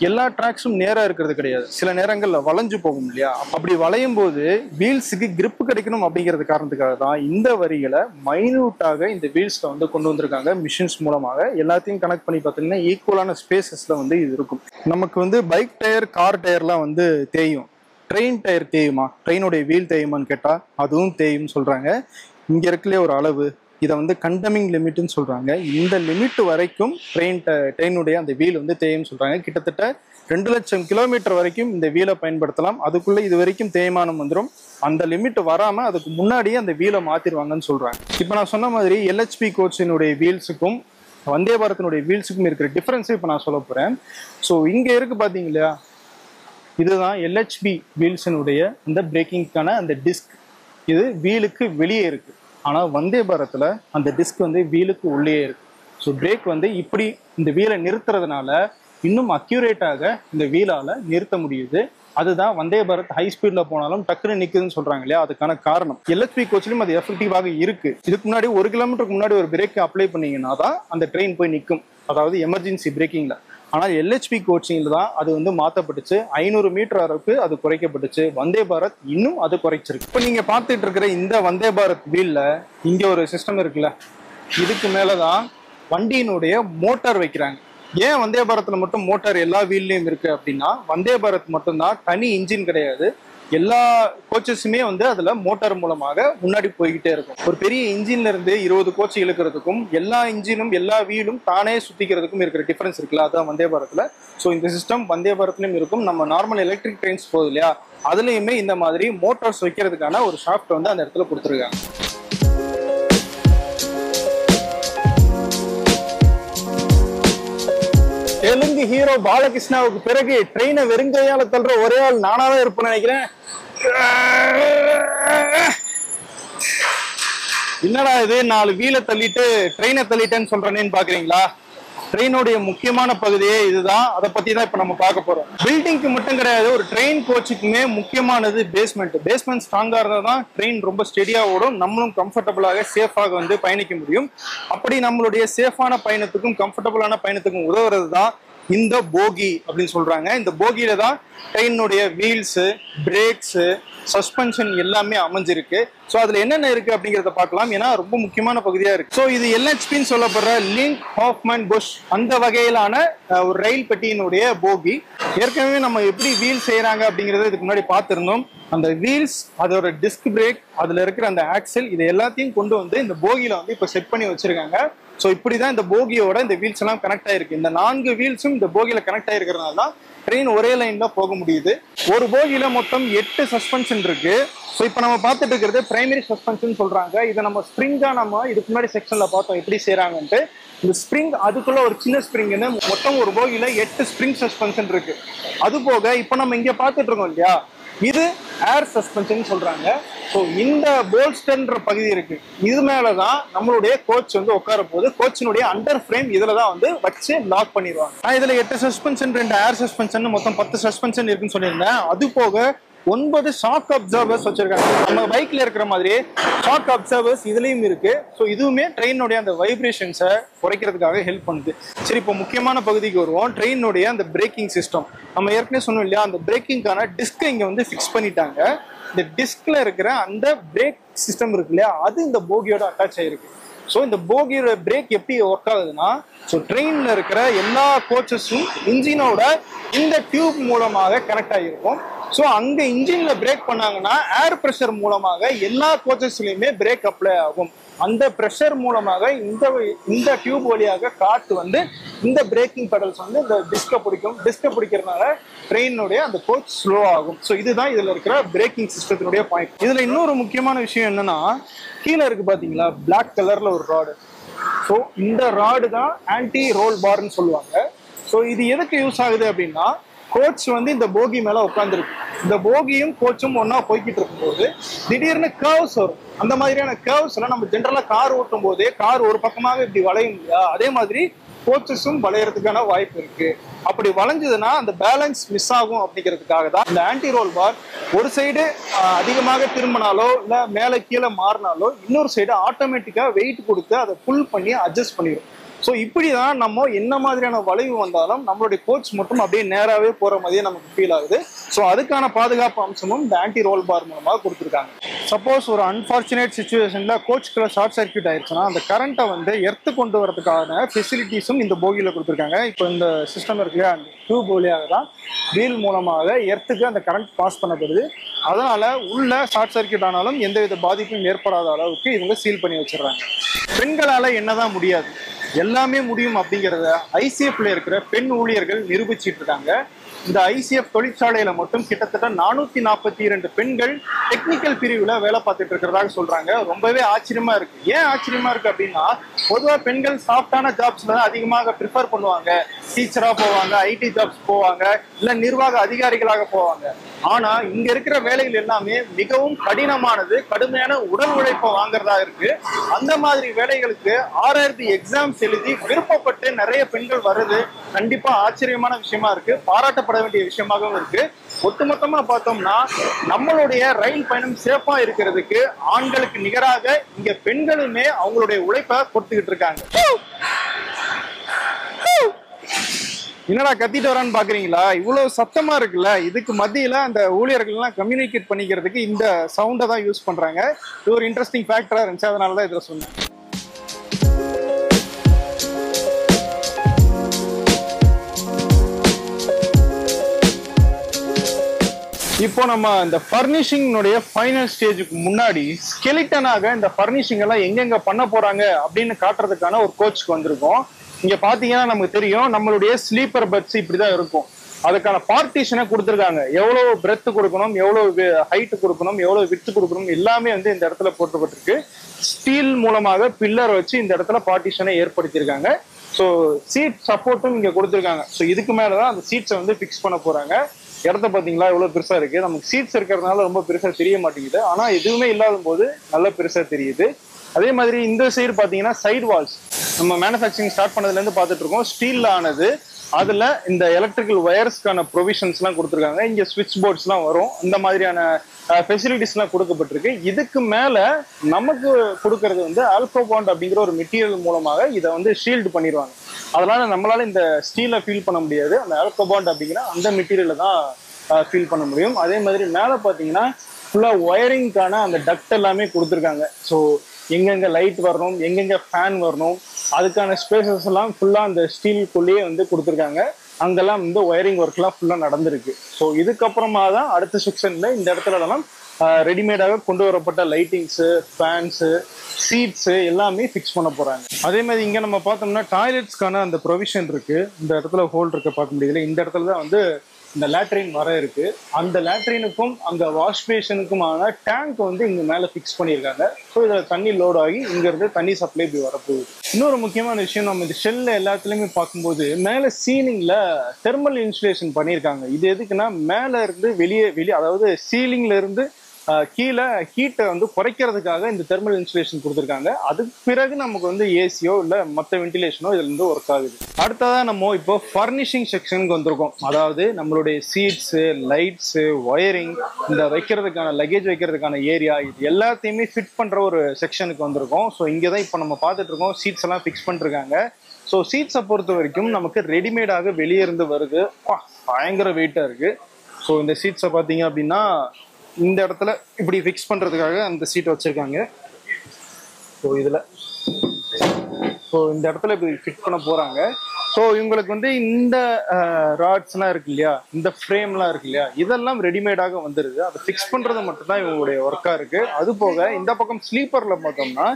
எல்லா டிராக்ஸும் நேரா இருக்கிறது கிடையாது, சில நேரங்கள்ல வளைஞ்சு போகும் இல்லையா? அப்படி வளையும் போது வீல்ஸுக்கு கிரிப் கிடைக்கணும் அப்படிங்கிறது காரணத்துக்காக தான் இந்த வரிகளை மைன்யூட்டாக இந்த வீல்ஸ்ல வந்து கொண்டு வந்திருக்காங்க. மிஷின்ஸ் மூலமாக எல்லாத்தையும் கனெக்ட் பண்ணி பார்த்தீங்கன்னா ஈக்குவலான ஸ்பேசஸ்ல வந்து இது இருக்கும். நமக்கு வந்து பைக் டயர், கார் டயர்லாம் வந்து தேயும், ட்ரெயின் டயர் தேயுமா, ட்ரெயினுடைய வீல் தேயுமான்னு கேட்டா அதுவும் தேயும் சொல்றாங்க. இங்க இருக்கலே ஒரு அளவு, இதை வந்து கண்டமிங் லிமிட்னு சொல்றாங்க. இந்த லிமிட் வரைக்கும் ட்ரெயினுடைய அந்த வீல் வந்து தேயும் சொல்றாங்க. கிட்டத்தட்ட 2 லட்சம் கிலோமீட்டர் வரைக்கும் இந்த வீலை பயன்படுத்தலாம். அதுக்குள்ள இது வரைக்கும் தேய்மானம் வந்துடும். அந்த லிமிட் வராம அதுக்கு முன்னாடியே அந்த வீலை மாத்திருவாங்கன்னு சொல்றாங்க. இப்ப நான் சொன்ன மாதிரி LHP கோச்சினுடைய வீல்ஸுக்கும் வந்தே பாரத்தினுடைய வீல்ஸுக்கும் இருக்கிற டிஃபரன்ஸ் இப்ப நான் சொல்ல போறேன். ஸோ இங்க இருக்கு பாத்தீங்க இல்லையா, இதுதான் LHP வீல்ஸினுடைய அந்த பிரேக்கிங்கான அந்த டிஸ்க். இது வீலுக்கு வெளியே இருக்கு. ஆனா வந்தே பாரத்ல அந்த டிஸ்க் வந்து வீலுக்கு உள்ளே இருக்கு. ஸோ பிரேக் வந்து இப்படி இந்த வீலை நிறுத்துறதுனால இன்னும் அக்யூரேட்டாக இந்த வீலால நிறுத்த முடியுது. அதுதான் வந்தே பாரத் ஹை ஸ்பீட்ல போனாலும் டக்குன்னு நிக்குதுன்னு சொல்றாங்க இல்லையா, அதுக்கான காரணம். LHP கோச்சிலும் அது எஃபெக்டிவாக இருக்கு. இதுக்கு முன்னாடி 1 கிலோமீட்டருக்கு முன்னாடி ஒரு பிரேக் அப்ளை பண்ணீங்கன்னா தான் அந்த ட்ரெயின் போய் நிற்கும், அதாவது எமர்ஜென்சி பிரேக்கிங்ல. ஆனால் LHP கோச்சிங்ல தான் அது வந்து மாற்றப்பட்டுச்சு. 500 மீட்டர் அளவுக்கு அது குறைக்கப்பட்டுச்சு. வந்தே பாரத் இன்னும் அது குறைச்சிருக்கு. இப்போ நீங்க பார்த்துட்டு இருக்கிற இந்த வந்தே பாரத் வீல்ல இங்க ஒரு சிஸ்டம் இருக்குல்ல, இதுக்கு மேலதான் வண்டியினுடைய மோட்டார் வைக்கிறாங்க. ஏன் வந்தே பாரத்ல மட்டும் மோட்டார் எல்லா வீல்லையும் இருக்கு அப்படின்னா, வந்தே பாரத் மட்டும்தான் தனி இன்ஜின் கிடையாது, எல்லா கோச்சஸுமே வந்து அதுல மோட்டார் மூலமாக முன்னாடி போய்கிட்டே இருக்கும். ஒரு பெரிய இன்ஜின்ல இருந்து 20 கோச் இழுக்கிறதுக்கும் எல்லா இன்ஜினும் எல்லா வீலும் தானே சுத்திக்கிறதுக்கும் இருக்கிற டிஃபரன்ஸ் இருக்குல்ல, அதான் வந்தே பாரத்ல. ஸோ இந்த சிஸ்டம் வந்தே பாரத்லயும் இருக்கும். நம்ம நார்மல் எலக்ட்ரிக் ட்ரெயின்ஸ் போகுது இல்லையா, அதுலயுமே இந்த மாதிரி மோட்டார்ஸ் வைக்கிறதுக்கான ஒரு ஷாஃப்ட் வந்து அந்த இடத்துல கொடுத்துருக்காங்க. தெலுங்கு ஹீரோ பாலகிருஷ்ணாவுக்கு பிறகு ட்ரெயினை வெறுங்கையால தள்ளுற ஒரே ஆள் நானாவே இருப்பேன்னு நினைக்கிறேன். என்னடா இது 4 வீலை தள்ளிட்டு ட்ரெயினை தள்ளிட்டேன்னு சொல்றேன்னு பாக்குறீங்களா? ட்ரெயினுடைய முக்கியமான பகுதியே இதுதான். அதை பத்தி தான் இப்ப நம்ம பார்க்க போறோம். பில்டிங்க்கு மட்டும் கிடையாது, ஒரு ட்ரெயின் கோச்சுக்குமே முக்கியமானது பேஸ்மெண்ட். பேஸ்மெண்ட் ஸ்ட்ராங்கா இருந்தா தான் ட்ரெயின் ரொம்ப ஸ்டெடியா ஓடும், நம்மளும் கம்ஃபர்டபுளாக சேஃபாக வந்து பயணிக்க முடியும். அப்படி நம்மளுடைய சேஃபான பயணத்துக்கும் கம்ஃபர்டபுளான பயணத்துக்கும் உதவுறது தான் இந்த போகி அப்படின்னு சொல்றாங்க. இந்த போகியில தான் ட்ரெயினுடைய வீல்ஸ், பிரேக்ஸ், சஸ்பென்ஷன் எல்லாமே அமைஞ்சிருக்கு. ஸோ அதுல என்னென்ன இருக்கு அப்படிங்கிறத பார்க்கலாம், ஏன்னா ரொம்ப முக்கியமான பகுதியா இருக்கு. ஸோ இது LHPன்னு சொல்லப்படுற லிங்க் ஹாஃப்மேன் புஷ் அந்த வகையிலான ஒரு ரயில் பெட்டியினுடைய போகி. ஏற்கனவே நம்ம எப்படி வீல் செய்யறாங்க அப்படிங்கறத இதுக்கு முன்னாடி பார்த்திருந்தோம். அந்த வீல்ஸ், அதோட டிஸ்க் பிரேக், அதுல இருக்கிற அந்த ஆக்சல், இது எல்லாத்தையும் கொண்டு வந்து இந்த போகியில வந்து இப்ப செட் பண்ணி வச்சிருக்காங்க. ஸோ இப்படிதான் இந்த போகியோட இந்த வீல்ஸ் எல்லாம் கனெக்ட் ஆயிருக்கு. இந்த 4 வீல்ஸும் இந்த போகியில கனெக்ட் ஆயிருக்கிறதுனால தான் ட்ரெயின் ஒரே லைன்ல போக முடியுது. ஒரு போகியில மொத்தம் 8 சஸ்பென்ஷன் இருக்கு. ஸோ இப்போ நம்ம பார்த்துட்டு இருக்கிறது பிரைமரி சஸ்பென்ஷன் சொல்றாங்க. இதை நம்ம ஸ்ப்ரிங்கா நம்ம இதுக்கு முன்னாடி செக்ஷன்ல பார்த்தோம் எப்படி செய்யறாங்கன்ட்டு. இந்த ஸ்ப்ரிங் அதுக்குள்ள ஒரு சின்ன ஸ்ப்ரிங்னு மொத்தம் ஒரு போகியில 8 ஸ்ப்ரிங் சஸ்பென்ஷன் இருக்கு. அது போக இப்போ நம்ம இங்க பார்த்துட்டு இருக்கோம் இல்லையா, இது ஏர் சஸ்பென்ஷன் சொல்றாங்க. ஸோ இந்த போல்ஸ்டர்ன்ற பகுதி இருக்கு, இது மேலதான் நம்மளுடைய கோச் வந்து உட்கார போகுது. கோச்சினுடைய அண்டர் ஃப்ரேம் இதுல தான் வந்து வச்சு லாக் பண்ணிடுவாங்க. இதுல 8 சஸ்பென்ஷன், 2 ஏர் சஸ்பென்ஷன், மொத்தம் 10 சஸ்பென்ஷன் இருக்குன்னு சொல்லியிருந்தேன். அது போக 9 ஷாக் அப்சர்வர்ஸ் வச்சிருக்காங்க. நம்ம பைக்ல இருக்கிற மாதிரி ஷாக் அப்சர்வர்ஸ் இதுலயும் இருக்கு. ஸோ இதுவுமே ட்ரெயினுடைய அந்த வைப்ரேஷன்ஸை குறைக்கிறதுக்காக ஹெல்ப் பண்ணுது. சரி, இப்போ முக்கியமான பகுதிக்கு வருவோம். ட்ரெயினுடைய அந்த பிரேக்கிங் சிஸ்டம். நம்ம ஏற்கனவே சொன்னோம் இல்லையா, அந்த பிரேக்கிங்கான டிஸ்கை இங்க வந்து ஃபிக்ஸ் பண்ணிட்டாங்க. இந்த டிஸ்க்ல இருக்கிற அந்த பிரேக் சிஸ்டம் இருக்கு இல்லையா, அது இந்த போகியோட அட்டாச் ஆயிருக்கு. ஸோ இந்த போகியோட பிரேக் எப்படி ஒர்க் ஆகுதுன்னா, ஸோ ட்ரெயின்ல இருக்கிற எல்லா கோச்சஸும் இன்ஜினோட இந்த டியூப் மூலமாக கனெக்ட் ஆகிருக்கும். ஸோ அங்க இன்ஜின்ல பிரேக் பண்ணாங்கன்னா ஏர் ப்ரெஷர் மூலமாக எல்லா கோச்சஸ்லயுமே பிரேக் அப்ளை ஆகும். அந்த ப்ரெஷர் மூலமாக இந்த டியூப் வழியாக காற்று வந்து இந்த பிரேக்கிங் பெடல்ஸ் வந்து இந்த டிஸ்கை பிடிக்கும். டிஸ்கை பிடிக்கிறதுனால ட்ரெயினுடைய அந்த கோச் ஸ்லோ ஆகும். ஸோ இதுதான் இதுல இருக்கிற பிரேக்கிங் சிஸ்டத்தினுடைய பாயிண்ட். இதுல இன்னொரு முக்கியமான விஷயம் என்னன்னா, கீழே இருக்கு பாத்தீங்களா பிளாக் கலர்ல ஒரு ராடு. ஸோ இந்த ராடு தான் ஆன்டி ரோல் பார்னு சொல்லுவாங்க. ஸோ இது எதுக்கு யூஸ் ஆகுது அப்படின்னா, கோச் வந்து இந்த போகி மேல உட்காந்துருக்கு. இந்த போகியும் கோச்சும் ஒன்னா போய்கிட்டு இருக்கும்போது திடீர்னு கர்வ்ஸ் வரும். அந்த மாதிரியான கர்வ்ஸ் எல்லாம் நம்ம ஜென்ரலா கார் ஓட்டும் போதே கார் ஒரு பக்கமாக இப்படி வளையும் இல்லையா, அதே மாதிரி கோச்சஸும் வளையறதுக்கான வாய்ப்பு இருக்கு. அப்படி வளைஞ்சதுன்னா அந்த பேலன்ஸ் மிஸ் ஆகும் அப்படிங்கிறதுக்காக தான் இந்த ஆன்டி ரோல் பார் ஒரு சைடு அதிகமாக திரும்பினாலோ இல்ல மேல கீழே மாறினாலோ இன்னொரு சைடு ஆட்டோமேட்டிக்கா வெயிட் கொடுத்து அதை புல் பண்ணி அட்ஜஸ்ட் பண்ணிடும். ஸோ இப்படிதான் நம்ம என்ன மாதிரியான வளைவு வந்தாலும் நம்மளுடைய கோச் மட்டும் அப்படியே நேராகவே போற மாதிரியே நமக்கு ஃபீல் ஆகுது. ஸோ அதுக்கான பாதுகாப்பு அம்சமும் இந்த ஆன்டி ரோல் பார் மூலமாக கொடுத்துருக்காங்க. சப்போஸ் ஒரு அன்பார்ச்சுனேட் சுச்சுவேஷன்ல கோச்சுக்குள்ள ஷார்ட் சர்க்யூட் ஆயிடுச்சுன்னா அந்த கரண்ட்டை வந்து எர்த்து கொண்டு வரதுக்கான ஃபெசிலிட்டிஸும் இந்த போகியில கொடுத்துருக்காங்க. இப்போ இந்த சிஸ்டம் இருக்கு இல்லையா, அந்த டியூப் வழியாக தான் வீல் மூலமாக எர்த்துக்கு அந்த கரண்ட் பாஸ் பண்ணப்படுது. அதனால உள்ள ஷார்ட் சர்க்யூட் ஆனாலும் எந்தவித பாதிப்பும் ஏற்படாத அளவுக்கு இவங்க சீல் பண்ணி வச்சிடறாங்க. பெண்களால என்னதான் முடியாது, எல்லாமே முடியும் அப்படிங்கிறத ஐசிஎஃப்ல இருக்கிற பெண் ஊழியர்கள் நிரூபிச்சிட்டு இருக்காங்க. இந்த ஐசிஎஃப் தொழிற்சாலையில மட்டும் கிட்டத்தட்ட 442 பெண்கள் டெக்னிக்கல் பிரிவுல வேலை பார்த்துட்டு இருக்கிறதாக சொல்றாங்க. ரொம்பவே ஆச்சரியமா இருக்கு. ஏன் ஆச்சரியமா இருக்கு அப்படின்னா, பொதுவா பெண்கள் சாஃப்டான ஜாப்ஸ்ல தான் அதிகமாக ப்ரிஃபர் பண்ணுவாங்க. டீச்சரா போவாங்க, ஐடி ஜாப்ஸ் போவாங்க, இல்ல நிர்வாக அதிகாரிகளாக போவாங்க. ஆனா இங்க இருக்கிற வேலைகள் எல்லாமே மிகவும் கடினமானது, கடுமையான உடல் உழைப்பை வாங்குறதா இருக்கு. அந்த மாதிரி வேலைகளுக்கு RRB எக்ஸாம்ஸ் எழுதி விருப்பப்பட்டு நிறைய பெண்கள் வருது. கண்டிப்பா ஆச்சரியமான விஷயமா இருக்கு, பாராட்டப்பட வேண்டிய விஷயமாகவும் இருக்கு. ஒட்டுமொத்தமா பார்த்தோம்னா நம்மளுடைய ரயில் பயணம் சேஃபா இருக்கிறதுக்கு ஆண்களுக்கு நிகராக இங்க பெண்களுமே அவங்களுடைய உழைப்பை கொடுத்துக்கிட்டு இருக்காங்க. என்னடா கத்திட்டு வரான்னு பாக்குறீங்களா? இவ்வளவு சத்தமா இருக்குல்ல, இதுக்கு மத்தியில அந்த ஊழியர்கள் எல்லாம் கம்யூனிகேட் பண்ணிக்கிறதுக்கு இந்த சவுண்டை தான் யூஸ் பண்றாங்க. இது ஒரு இன்ட்ரெஸ்டிங் ஃபேக்டரா இருந்துச்சு, அதனாலதான் இதை சொன்னேன். இப்போ நம்ம இந்த ஃபர்னிஷிங்னுடைய ஃபைனல் ஸ்டேஜுக்கு முன்னாடி ஸ்கெலிட்டனாக இந்த ஃபர்னிஷிங் எல்லாம் எங்கெங்க பண்ண போறாங்க அப்படின்னு காட்டுறதுக்கான ஒரு கோச்சுக்கு வந்திருக்கோம். இங்க பாத்தீங்கன்னா நமக்கு தெரியும், நம்மளுடைய ஸ்லீப்பர் பெட்ஸ் இப்படிதான் இருக்கும். அதுக்கான பார்ட்டிஷனை கொடுத்துருக்காங்க. எவ்வளவு பிரெத் கொடுக்கணும், எவ்வளவு ஹைட் கொடுக்கணும், எவ்வளவு வித்து கொடுக்கணும், எல்லாமே வந்து இந்த இடத்துல போட்டுப்பட்டிருக்கு. ஸ்டீல் மூலமாக பில்லர் வச்சு இந்த இடத்துல பார்ட்டிஷனை ஏற்படுத்தியிருக்காங்க. ஸோ சீட் சப்போர்ட்டும் இங்க கொடுத்துருக்காங்க. ஸோ இதுக்கு மேலதான் அந்த சீட்ஸை வந்து ஃபிக்ஸ் பண்ண போறாங்க. இடத்த பாத்தீங்களா எவ்வளவு பெருசா இருக்கு. நமக்கு சீட்ஸ் இருக்கிறதுனால ரொம்ப பெருசா தெரிய மாட்டேங்குது, ஆனா எதுவுமே இல்லாத போது நல்ல பெருசா தெரியுது. அதே மாதிரி இந்த சைடு பாத்தீங்கன்னா சைடு வால்ஸ் நம்ம மேனுஃபேக்சரிங் ஸ்டார்ட் பண்ணதுல இருந்து பாத்துட்டு இருக்கோம். ஸ்டீல்ல ஆனது, அதுல இந்த எலக்ட்ரிக்கல் ஒயர்ஸ்க்கான ப்ரொவிஷன்ஸ் எல்லாம் கொடுத்துருக்காங்க. இங்க ஸ்விட்ச் போர்ட்ஸ் எல்லாம் வரும், இந்த மாதிரியான ஃபெசிலிட்டிஸ் எல்லாம் கொடுக்கப்பட்டிருக்கு. இதுக்கு மேல நமக்கு கொடுக்கறது வந்து ஆல்கோபாண்ட் அப்படிங்கிற ஒரு மெட்டீரியல் மூலமாக இதை வந்து ஷீல்டு பண்ணிடுவாங்க. அதனால நம்மளால இந்த ஸ்டீலை ஃபீல் பண்ண முடியாது, அந்த ஆல்கோபாண்ட் அப்படிங்கிற அந்த மெட்டீரியலை தான் ஃபீல் பண்ண முடியும். அதே மாதிரி மேலே பார்த்தீங்கன்னா ஃபுல்லா ஒயரிங்கான அந்த டக்ட் எல்லாமே கொடுத்துருக்காங்க. ஸோ எங்கெங்க லைட் வரணும், எங்கெங்க ஃபேன் வரணும், அதுக்கான ஸ்பேசஸ் எல்லாம் ஃபுல்லா அந்த ஸ்டீலுக்குள்ளேயே வந்து கொடுத்துருக்காங்க. அங்கெல்லாம் வந்து ஒயரிங் ஒர்க்லாம் ஃபுல்லா நடந்திருக்கு. ஸோ இதுக்கப்புறமா தான் அடுத்த செக்ஷன்ல இந்த இடத்துலலாம் ரெடிமேடாக கொண்டு வரப்பட்ட லைட்டிங்ஸு, ஃபேன்ஸு, சீட்ஸு எல்லாமே ஃபிக்ஸ் பண்ண போறாங்க. அதே மாதிரி இங்க நம்ம பார்த்தோம்னா டாய்லெட்ஸ்க்கான அந்த ப்ரொவிஷன் இருக்கு. இந்த இடத்துல ஹோல் இருக்க பார்க்க முடியல. இந்த இடத்துல தான் வந்து இந்த லேட்ரின் வர இருக்கு. அந்த லேட்ரினுக்கும் அந்த வாஷ் பேஷனுக்குமான டேங்க் வந்து இங்க மேல ஃபிக்ஸ் பண்ணியிருக்காங்க. ஸோ இதுல தண்ணி லோட் ஆகி இங்க இருந்து தண்ணி சப்ளை இப்படி வரப்போகுது. இன்னொரு முக்கியமான விஷயம், நம்ம இந்த ஷெல்ல எல்லாத்துலயுமே பார்க்கும்போது மேல சீலிங்ல தெர்மல் இன்சுலேஷன் பண்ணியிருக்காங்க. இது எதுக்குன்னா மேல இருந்து வெளியே அதாவது சீலிங்ல இருந்து கீழே ஹீட்டை வந்து குறைக்கிறதுக்காக இந்த தெர்மல் இன்சுலேஷன் கொடுத்துருக்காங்க. அதுக்கு பிறகு நமக்கு வந்து ஏசியோ இல்லை மற்ற வென்டிலேஷனோ இதுல இருந்து ஒர்க் ஆகுது. அடுத்ததான் நம்ம இப்போ ஃபர்னிஷிங் செக்ஷனுக்கு வந்திருக்கோம். அதாவது நம்மளுடைய சீட்ஸு, லைட்ஸு, ஒயரிங், இந்த வைக்கிறதுக்கான லக்கேஜ் வைக்கிறதுக்கான ஏரியா, இது எல்லாத்தையுமே ஃபிட் பண்ற ஒரு செக்ஷனுக்கு வந்திருக்கோம். ஸோ இங்கே தான் இப்போ நம்ம பார்த்துட்டு இருக்கோம். சீட்ஸ் எல்லாம் ஃபிக்ஸ் பண்ணிருக்காங்க. ஸோ சீட்ஸை பொறுத்த வரைக்கும் நமக்கு ரெடிமேடாக வெளியே இருந்து வருது. பயங்கர வெயிட்டா இருக்கு. ஸோ இந்த சீட்ஸை பார்த்தீங்க அப்படின்னா இந்த இடத்துல இப்படி ஃபிக்ஸ் பண்றதுக்காக அந்த சீட் வச்சிருக்காங்க. ஸோ இதுல இந்த இடத்துல இப்படி ஃபிட் பண்ண போறாங்க. ஸோ இவங்களுக்கு வந்து இந்த ராட்ஸ்லாம் இருக்கு இல்லையா, இந்த ஃப்ரேம்லாம் இருக்கு இல்லையா, இதெல்லாம் ரெடிமேடாக வந்துருது. அதை ஃபிக்ஸ் பண்றது மட்டும்தான் இவங்களுடைய ஒர்க்கா இருக்கு. அது போக இந்த பக்கம் ஸ்லீப்பர்ல பார்த்தோம்னா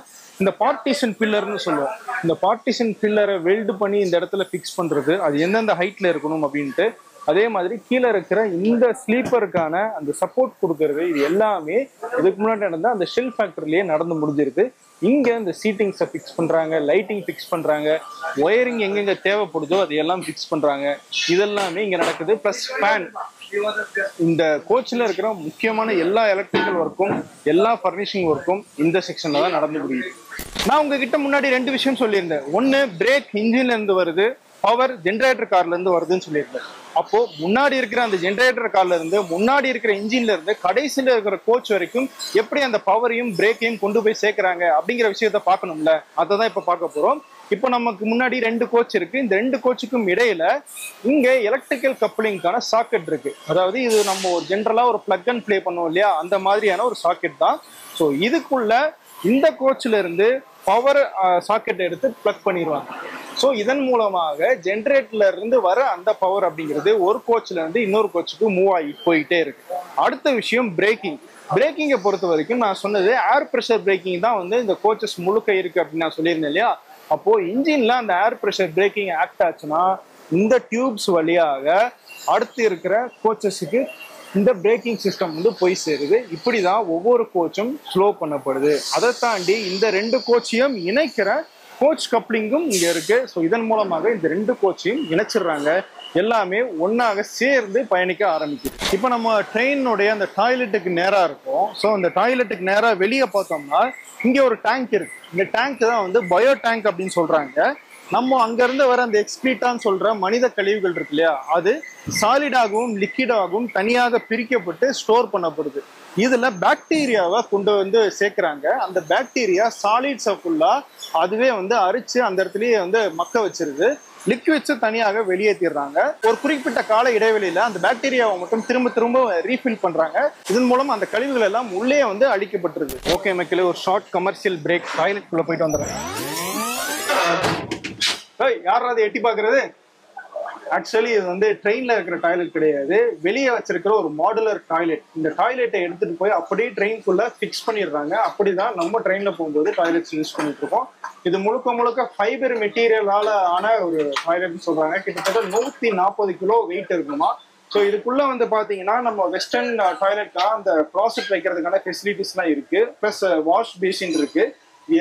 இந்த பார்ட்டிஷன் பில்லர்னு சொல்லுவோம். இந்த பார்ட்டிஷன் பில்லரை வெல்டு பண்ணி இந்த இடத்துல ஃபிக்ஸ் பண்றது, அது எந்தெந்த ஹைட்ல இருக்கணும் அப்படின்ட்டு. அதே மாதிரி கீழே இருக்கிற இந்த ஸ்லீப்பருக்கான அந்த சப்போர்ட் கொடுக்கறது, இது எல்லாமே இதுக்கு முன்னாடி நடந்த அந்த ஷெல் ஃபேக்டரிலேயே நடந்து முடிஞ்சிருக்கு. இங்க இந்த சீட்டிங்ஸை ஃபிக்ஸ் பண்றாங்க, லைட்டிங் ஃபிக்ஸ் பண்றாங்க, ஒயரிங் எங்கெங்க தேவைப்படுதோ அது எல்லாம் ஃபிக்ஸ் பண்றாங்க. இதெல்லாமே இங்க நடக்குது. பிளஸ் ஃபேன், இந்த கோச்சில் இருக்கிற முக்கியமான எல்லா எலக்ட்ரிக்கல் ஒர்க்கும், எல்லா ஃபர்னிஷிங் ஒர்க்கும் இந்த செக்ஷன்ல தான் நடந்து முடியுது. நான் உங்ககிட்ட முன்னாடி 2 விஷயம் சொல்லியிருந்தேன். ஒன்னு பிரேக் இன்ஜின்ல இருந்து வருது, பவர் ஜென்ரேட்டர் கார்ல இருந்து வருதுன்னு சொல்லியிருந்தேன். அப்போ முன்னாடி இருக்கிற அந்த ஜென்ரேட்டர் கார்ல இருந்து, முன்னாடி இருக்கிற இன்ஜின்ல இருந்து கடைசியில இருக்கிற கோச் வரைக்கும் எப்படி அந்த பவரையும் பிரேக்கையும் கொண்டு போய் சேர்க்கிறாங்க அப்படிங்கிற விஷயத்த பார்க்கணும்ல. அதை தான் இப்ப பார்க்க போறோம். இப்போ நமக்கு முன்னாடி 2 கோச் இருக்கு. இந்த 2 கோச்சுக்கும் இடையில இங்க எலக்ட்ரிக்கல் கப்ளிங்கான சாக்கெட் இருக்கு. அதாவது இது நம்ம ஒரு ஜென்ரலா ஒரு பிளக் அண்ட் பிளே பண்ணுவோம் இல்லையா, அந்த மாதிரியான ஒரு சாக்கெட் தான். ஸோ இதுக்குள்ள இந்த கோச்ல இருந்து பவர் சாக்கெட் எடுத்து பிளக் பண்ணிடுவாங்க. ஸோ இதன் மூலமாக ஜென்ரேட்டர்ல இருந்து வர அந்த பவர் அப்படிங்கிறது ஒரு கோச்ல இருந்து இன்னொரு கோச்சுக்கு மூவ் ஆகி போயிட்டே இருக்கு. அடுத்த விஷயம் பிரேக்கிங். பிரேக்கிங்கை பொறுத்த வரைக்கும் நான் சொன்னது ஏர் ப்ரெஷர் பிரேக்கிங் தான் வந்து இந்த கோச்சஸ் முழுக்க இருக்கு அப்படின்னு நான் சொல்லியிருந்தேன் இல்லையா. அப்போ இன்ஜின்ல அந்த ஏர் ப்ரெஷர் பிரேக்கிங் ஆக்ட் ஆச்சுன்னா இந்த டியூப்ஸ் வழியாக அடுத்து இருக்கிற கோச்சஸுக்கு இந்த பிரேக்கிங் சிஸ்டம் வந்து போய் சேருது. இப்படிதான் ஒவ்வொரு கோச்சும் ஸ்லோ பண்ணப்படுது. அதை தாண்டி இந்த 2 கோச்சையும் இணைக்கிற கோச் கப்ளிங்கும் இங்க இருக்கு. ஸோ இதன் மூலமாக இந்த 2 கோச்சையும் இணைச்சிடுறாங்க. எல்லாமே ஒன்னாக சேர்ந்து பயணிக்க ஆரம்பிக்குது. இப்போ நம்ம ட்ரெயினுடைய அந்த டாய்லெட்டுக்கு நேரா இருக்கும். ஸோ அந்த டாய்லெட்டுக்கு நேரா வெளியே பார்த்தோம்னா இங்க ஒரு டேங்க் இருக்கு. இந்த டேங்க் தான் வந்து பயோ டேங்க் அப்படின்னு சொல்றாங்க. நம்ம அங்க இருந்து வர அந்த எக்ஸ்பிரிட்டான்னு சொல்ற மனித கழிவுகள் இருக்கு இல்லையா, அது சாலிடாகவும் லிக்விடாகவும் தனியாக பிரிக்கப்பட்டு ஸ்டோர் பண்ணப்படுது. இதுல பாக்டீரியாவை கொண்டு வந்து சேர்க்கிறாங்க. அந்த பாக்டீரியா சாலிட்ஸை ஃபுல்லா அதுவே வந்து அரிச்சு அந்த இடத்துலயே வந்து மக்க வச்சிருது. லிக்விட்ஸ் தனியாக வெளியேற்றிடுறாங்க. ஒரு குறிப்பிட்ட கால இடைவெளியில அந்த பாக்டீரியாவை மட்டும் திரும்ப திரும்ப ரீஃபில் பண்றாங்க. இதன் மூலம் அந்த கழிவுகள் எல்லாம் உள்ளே வந்து அழிக்கப்படுறது. ஓகே மக்களே, ஒரு ஷார்ட் கமர்ஷியல் பிரேக். டாய்லெட் குள்ள போயிட்டு வந்துடுறேன். யாராவது எட்டி பாக்குறது? ஆக்சுவலி இது வந்து ட்ரெயின்ல இருக்கிற டாய்லெட் கிடையாது, வெளியே வச்சிருக்கிற ஒரு மாடுலர் டாய்லெட். இந்த டாய்லெட்டை எடுத்துட்டு போய் அப்படியே ட்ரெயின்குள்ள ஃபிக்ஸ் பண்ணிடுறாங்க. அப்படிதான் நம்ம ட்ரெயின்ல போகும்போது டாய்லெட்ஸ் யூஸ் பண்ணிட்டு இருக்கோம். இது முழுக்க முழுக்க ஃபைபர் மெட்டீரியலால ஆன ஒரு டாய்லெட்னு சொல்றாங்க. கிட்டத்தட்ட 140 கிலோ வெயிட் இருக்குமா. ஸோ இதுக்குள்ள வந்து பாத்தீங்கன்னா நம்ம வெஸ்டர்ன் டாய்லெட்லாம் அந்த க்ளாசெட் வைக்கிறதுக்கான ஃபெசிலிட்டிஸ்லாம் இருக்கு. ப்ளஸ் வாஷ் பேசின் இருக்கு.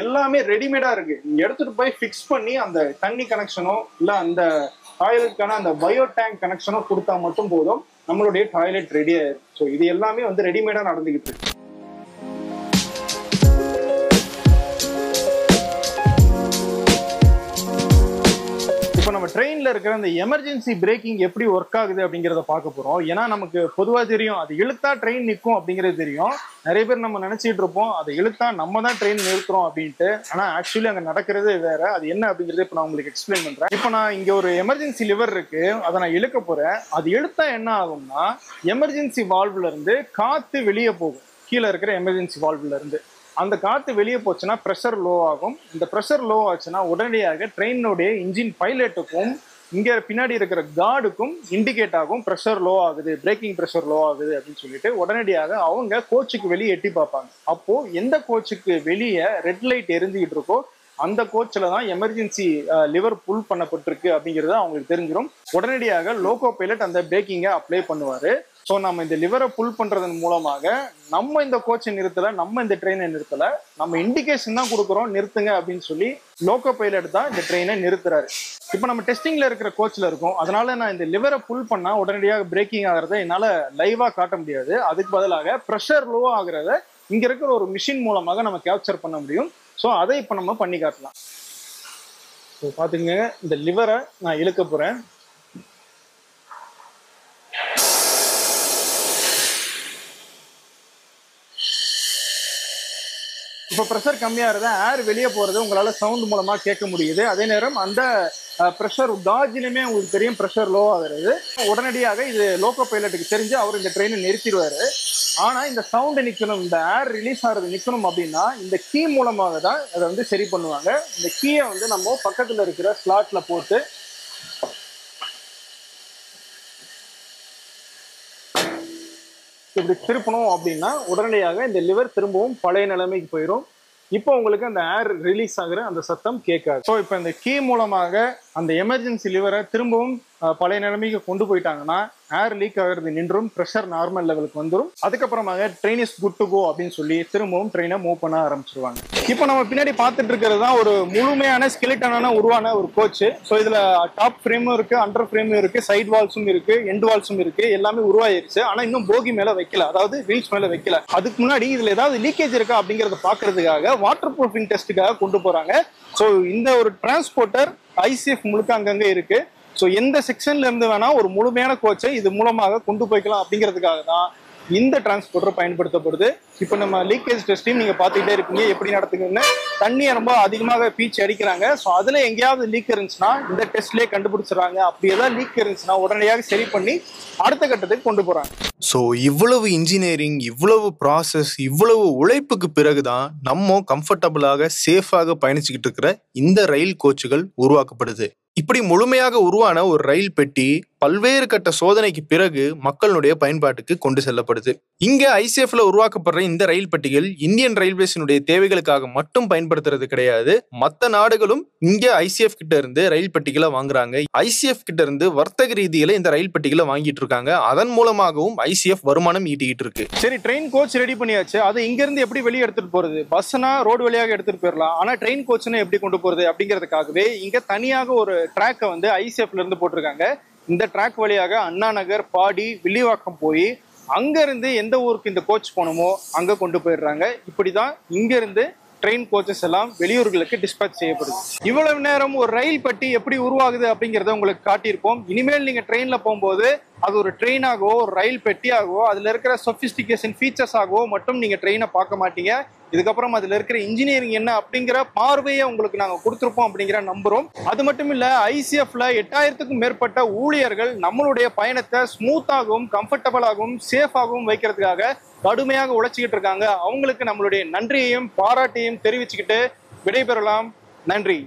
எல்லாமே ரெடிமேடா இருக்கு. நீங்க எடுத்துட்டு போய் ஃபிக்ஸ் பண்ணி அந்த தண்ணி கனெக்ஷனோ இல்ல அந்த டாய்லெட்கான அந்த பயோ டேங்க் கனெக்ஷனோ கொடுத்தா மட்டும் போதும், நம்மளுடைய டாய்லெட் ரெடி ஆயிடும். ஸோ இது எல்லாமே வந்து ரெடிமேடா நடந்துகிட்டு இருக்கு. இப்போ நம்ம ட்ரெயின்ல இருக்கிற அந்த எமர்ஜென்சி பிரேக்கிங் எப்படி ஒர்க் ஆகுது அப்படிங்கிறத பார்க்க போறோம். ஏன்னா நமக்கு பொதுவா தெரியும் அது இழுத்தா ட்ரெயின் நிற்கும் அப்படிங்கிறது தெரியும். நிறைய பேர் நம்ம நினைச்சிட்டு இருப்போம் அதை இழுத்தா நம்ம தான் ட்ரெயின் நிறுத்துறோம் அப்படின்ட்டு. ஆனா ஆக்சுவலி அங்க நடக்கிறது வேற. அது என்ன அப்படிங்கறத இப்போ நான் உங்களுக்கு எக்ஸ்பிளைன் பண்றேன். இப்போ நான் இங்க ஒரு எமர்ஜென்சி லிவர் இருக்கு, அதை நான் இழுக்க போறேன். அது இழுத்தா என்ன ஆகும்னா எமர்ஜென்சி வால்வ்ல இருந்து காத்து வெளியே போகும். கீழே இருக்கிற எமர்ஜென்சி வால்வ்ல இருந்து அந்த காத்து வெளியே போச்சுன்னா ப்ரெஷர் லோ ஆகும். இந்த ப்ரெஷர் லோ ஆச்சுன்னா உடனடியாக ட்ரெயினுடைய இன்ஜின் பைலட்டுக்கும் இங்க பின்னாடி இருக்கிற கார்டுக்கும் இண்டிகேட் ஆகும் ப்ரெஷர் லோ ஆகுது, பிரேக்கிங் ப்ரெஷர் லோ ஆகுது அப்படின்னு சொல்லிட்டு உடனடியாக அவங்க கோச்சுக்கு வெளியே எட்டி பார்ப்பாங்க. அப்போ எந்த கோச்சுக்கு வெளியே ரெட் லைட் எரிஞ்சுக்கிட்டு இருக்கோ அந்த கோச்சில் தான் எமர்ஜென்சி லிவர் புல் பண்ணப்பட்டிருக்கு அப்படிங்கிறது அவங்களுக்கு தெரிஞ்சிடும். உடனடியாக லோகோ பைலட் அந்த பிரேக்கிங்கை அப்ளை பண்ணுவாரு. ஸோ நம்ம இந்த லிவரை புல் பண்றதன் மூலமாக நம்ம இந்த கோச்சை நிறுத்தல, நம்ம இந்த ட்ரெயினை நிறுத்தல, நம்ம இண்டிகேஷன் தான் கொடுக்குறோம் நிறுத்துங்க அப்படின்னு சொல்லி லோகோ பைலட் தான் இந்த ட்ரெயினை நிறுத்துறாரு. இப்போ நம்ம டெஸ்டிங்ல இருக்கிற கோச்சில் இருக்கும். அதனால நான் இந்த லிவரை புல் பண்ணா உடனடியாக பிரேக்கிங் ஆகிறத என்னால் லைவா காட்ட முடியாது. அதுக்கு பதிலாக ப்ரெஷர் லோ ஆகுறத இங்க இருக்கிற ஒரு மிஷின் மூலமாக நம்ம கேப்சர் பண்ண முடியும். ஸோ அதை இப்போ நம்ம பண்ணி காட்டலாம். ஸோ பாத்துங்க, இந்த லிவரை நான் இழுக்க போறேன். இப்போ ப்ரெஷர் கம்மியாகிறத ஏர் வெளியே போறது உங்களால சவுண்ட் மூலமா கேட்க முடியுது. அதே நேரம் அந்த ப்ரெஷர் காஜிலுமே உங்களுக்கு தெரியும் ப்ரெஷர் லோ ஆகிறது. உடனடியாக இது லோகோ பைலட்டுக்கு தெரிஞ்சு அவர் இந்த ட்ரெயினை நிறுத்திடுவாரு. ஆனா இந்த சவுண்ட் நிக்கணும், இந்த ஏர் ரிலீஸ் ஆகிறது நிக்கணும் அப்படின்னா இந்த கீ மூலமாக தான் அதை வந்து சரி பண்ணுவாங்க. இந்த கீயை வந்து நம்ம பக்கத்துல இருக்கிற ஸ்லாட்ல போட்டு இப்படி திருப்பணும் அப்படின்னா உடனடியாக இந்த லிவர் திரும்பவும் பழைய நிலைமைக்கு போயிடும். இப்போ உங்களுக்கு அந்த ஏர் ரிலீஸ் ஆகுற அந்த சத்தம் கேட்காது. ஸோ இப்போ இந்த கீ மூலமாக அந்த எமர்ஜென்சி லிவரை திரும்பவும் பழைய நிலைமைக்கு கொண்டு போயிட்டாங்கன்னா ஏர் லீக் ஆகிறது நின்றும், ப்ரெஷர் நார்மல் லெவலுக்கு வந்துடும். அதுக்கப்புறமாக train is good to go அப்படின்னு சொல்லி திரும்பவும் ட்ரெயினை மூவ் பண்ண ஆரம்பிச்சிருவாங்க. இப்போ நம்ம பின்னாடி பார்த்துட்டு இருக்கிறது தான் ஒரு முழுமையான ஸ்கெலிட்டனான உருவான ஒரு கோச். ஸோ இதுல டாப் ஃப்ரேமும் இருக்கு, அண்டர் ஃப்ரேமும் இருக்கு, சைட் வால்ஸும் இருக்கு, எண்ட் வால்ஸும் இருக்கு. எல்லாமே உருவாயிருச்சு. ஆனா இன்னும் போகி மேல வைக்கல, அதாவது வீல்ஸ் மேல வைக்கல. அதுக்கு முன்னாடி இதுல ஏதாவது லீக்கேஜ் இருக்கா அப்படிங்கறத பாக்குறதுக்காக வாட்டர் ப்ரூஃபிங் டெஸ்ட்டுக்காக கொண்டு போறாங்க. ஸோ இந்த ஒரு டிரான்ஸ்போர்ட்டர் ஐசிஎஃப் முழுக்க அங்கங்க இருக்கு. ஸோ எந்த செக்ஷன்ல இருந்து வேணா ஒரு முழுமையான கோச்சை இது மூலமாக கொண்டு போய்க்கலாம் அப்படிங்கிறதுக்காக தான் இந்த டிரான்ஸ்போர்ட்டர் பயன்படுத்தப்படுது. இப்போ நம்ம லீக்கேஜ் டெஸ்டையும் நீங்க பார்த்துக்கிட்டே இருக்கீங்க எப்படி நடத்துக்குன்னு. தண்ணியை ரொம்ப அதிகமாக பீச்சு அடிக்கிறாங்க. ஸோ அதுல எங்கேயாவது லீக் இருந்துச்சுன்னா இந்த டெஸ்ட்லேயே கண்டுபிடிச்சிடறாங்க. அப்படி ஏதாவது லீக் இருந்துச்சுன்னா உடனடியாக சரி பண்ணி அடுத்த கட்டத்துக்கு கொண்டு போறாங்க. ஸோ இவ்வளவு இன்ஜினியரிங், இவ்வளவு ப்ராசஸ், இவ்வளவு உழைப்புக்கு பிறகுதான் நம்ம கம்ஃபர்டபுளாக சேஃபாக பயணிச்சுக்கிட்டு இருக்கிற இந்த ரயில் கோச்சுகள் உருவாக்கப்படுது. இப்படி முழுமையாக உருவான ஒரு ரயில் பெட்டி பல்வேறு கட்ட சோதனைக்கு பிறகு மக்களுடைய பயன்பாட்டுக்கு கொண்டு செல்லப்படுது. இங்க ஐசிஎஃப்ல உருவாக்கப்படுற இந்த ரயில் பெட்டிகள் இந்தியன் ரயில்வேஸினுடைய தேவைகளுக்காக மட்டும் பயன்படுத்துறது கிடையாது. மற்ற நாடுகளும் இங்க ஐசிஎஃப் கிட்ட இருந்து ரயில் பெட்டிகளை வாங்குறாங்க. ஐசிஎஃப் கிட்ட இருந்து வர்த்தக ரீதியில இந்த ரயில் பெட்டிகளை வாங்கிட்டு இருக்காங்க. அதன் மூலமாகவும் ஐசிஎஃப் வருமானம் ஈட்டிக்கிட்டு இருக்கு. சரி, ட்ரெயின் கோச் ரெடி பண்ணியாச்சு. அது இங்க இருந்து எப்படி வெளியே எடுத்துட்டு போறது? பஸ்னா ரோடு வழியாக எடுத்துட்டு போயிடலாம். ஆனா ட்ரெயின் கோச்னா எப்படி கொண்டு போறது அப்படிங்கிறதுக்காகவே இங்க தனியாக ஒரு ட்ராக்கை வந்து ஐசிஎஃப்ல இருந்து போட்டிருக்காங்க. இந்த ட்ராக் வழியாக அண்ணா நகர், பாடி, வில்லிவாக்கம் போய் அங்க இருந்து எந்த ஊருக்கு இந்த கோச் போகணுமோ அங்க கொண்டு போயிடுறாங்க. இப்படிதான் இங்க இருந்து ட்ரெயின் கோச்சஸ் எல்லாம் வெளியூர்களுக்கு டிஸ்பேச் செய்யப்படுது. இவ்வளவு நேரம் ஒரு ரயில் பெட்டி எப்படி உருவாகுது அப்படிங்கறத உங்களுக்கு காட்டியிருப்போம். இனிமேல் நீங்க ட்ரெயின்ல போகும்போது அது ஒரு ட்ரெயினாகவோ ஒரு ரயில் பெட்டியாகவோ அதுல இருக்கிற சொபிஸ்டிகேஷன் ஃபீச்சர்ஸ் ஆகவோ மட்டும் நீங்க ட்ரெயினை பார்க்க மாட்டீங்க. இதுக்கப்புறம் அதுல இருக்கிற இன்ஜினியரிங் என்ன அப்படிங்கிற பார்வையை உங்களுக்கு நாங்க கொடுத்துருப்போம் அப்படிங்கிற நம்புறோம். அது மட்டும் இல்ல, ஐசிஎஃப்ல 8000க்கும் மேற்பட்ட ஊழியர்கள் நம்மளுடைய பயணத்தை ஸ்மூத்தாகவும், கம்ஃபர்டபுளாகவும், சேஃபாகவும் வைக்கிறதுக்காக கடுமையாக உழைச்சிக்கிட்டு இருக்காங்க. அவங்களுக்கு நம்மளுடைய நன்றியையும் பாராட்டையும் தெரிவிச்சுக்கிட்டு விடைபெறலாம். நன்றி.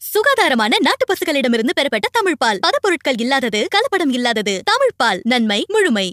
சுகாதாரமான நாட்டு பசுக்களிடமிருந்து பெறப்பட்ட தமிழ்பால். பதப்பொருட்கள் இல்லாதது, கலப்படம் இல்லாதது. தமிழ்பால், நன்மை முழுமை.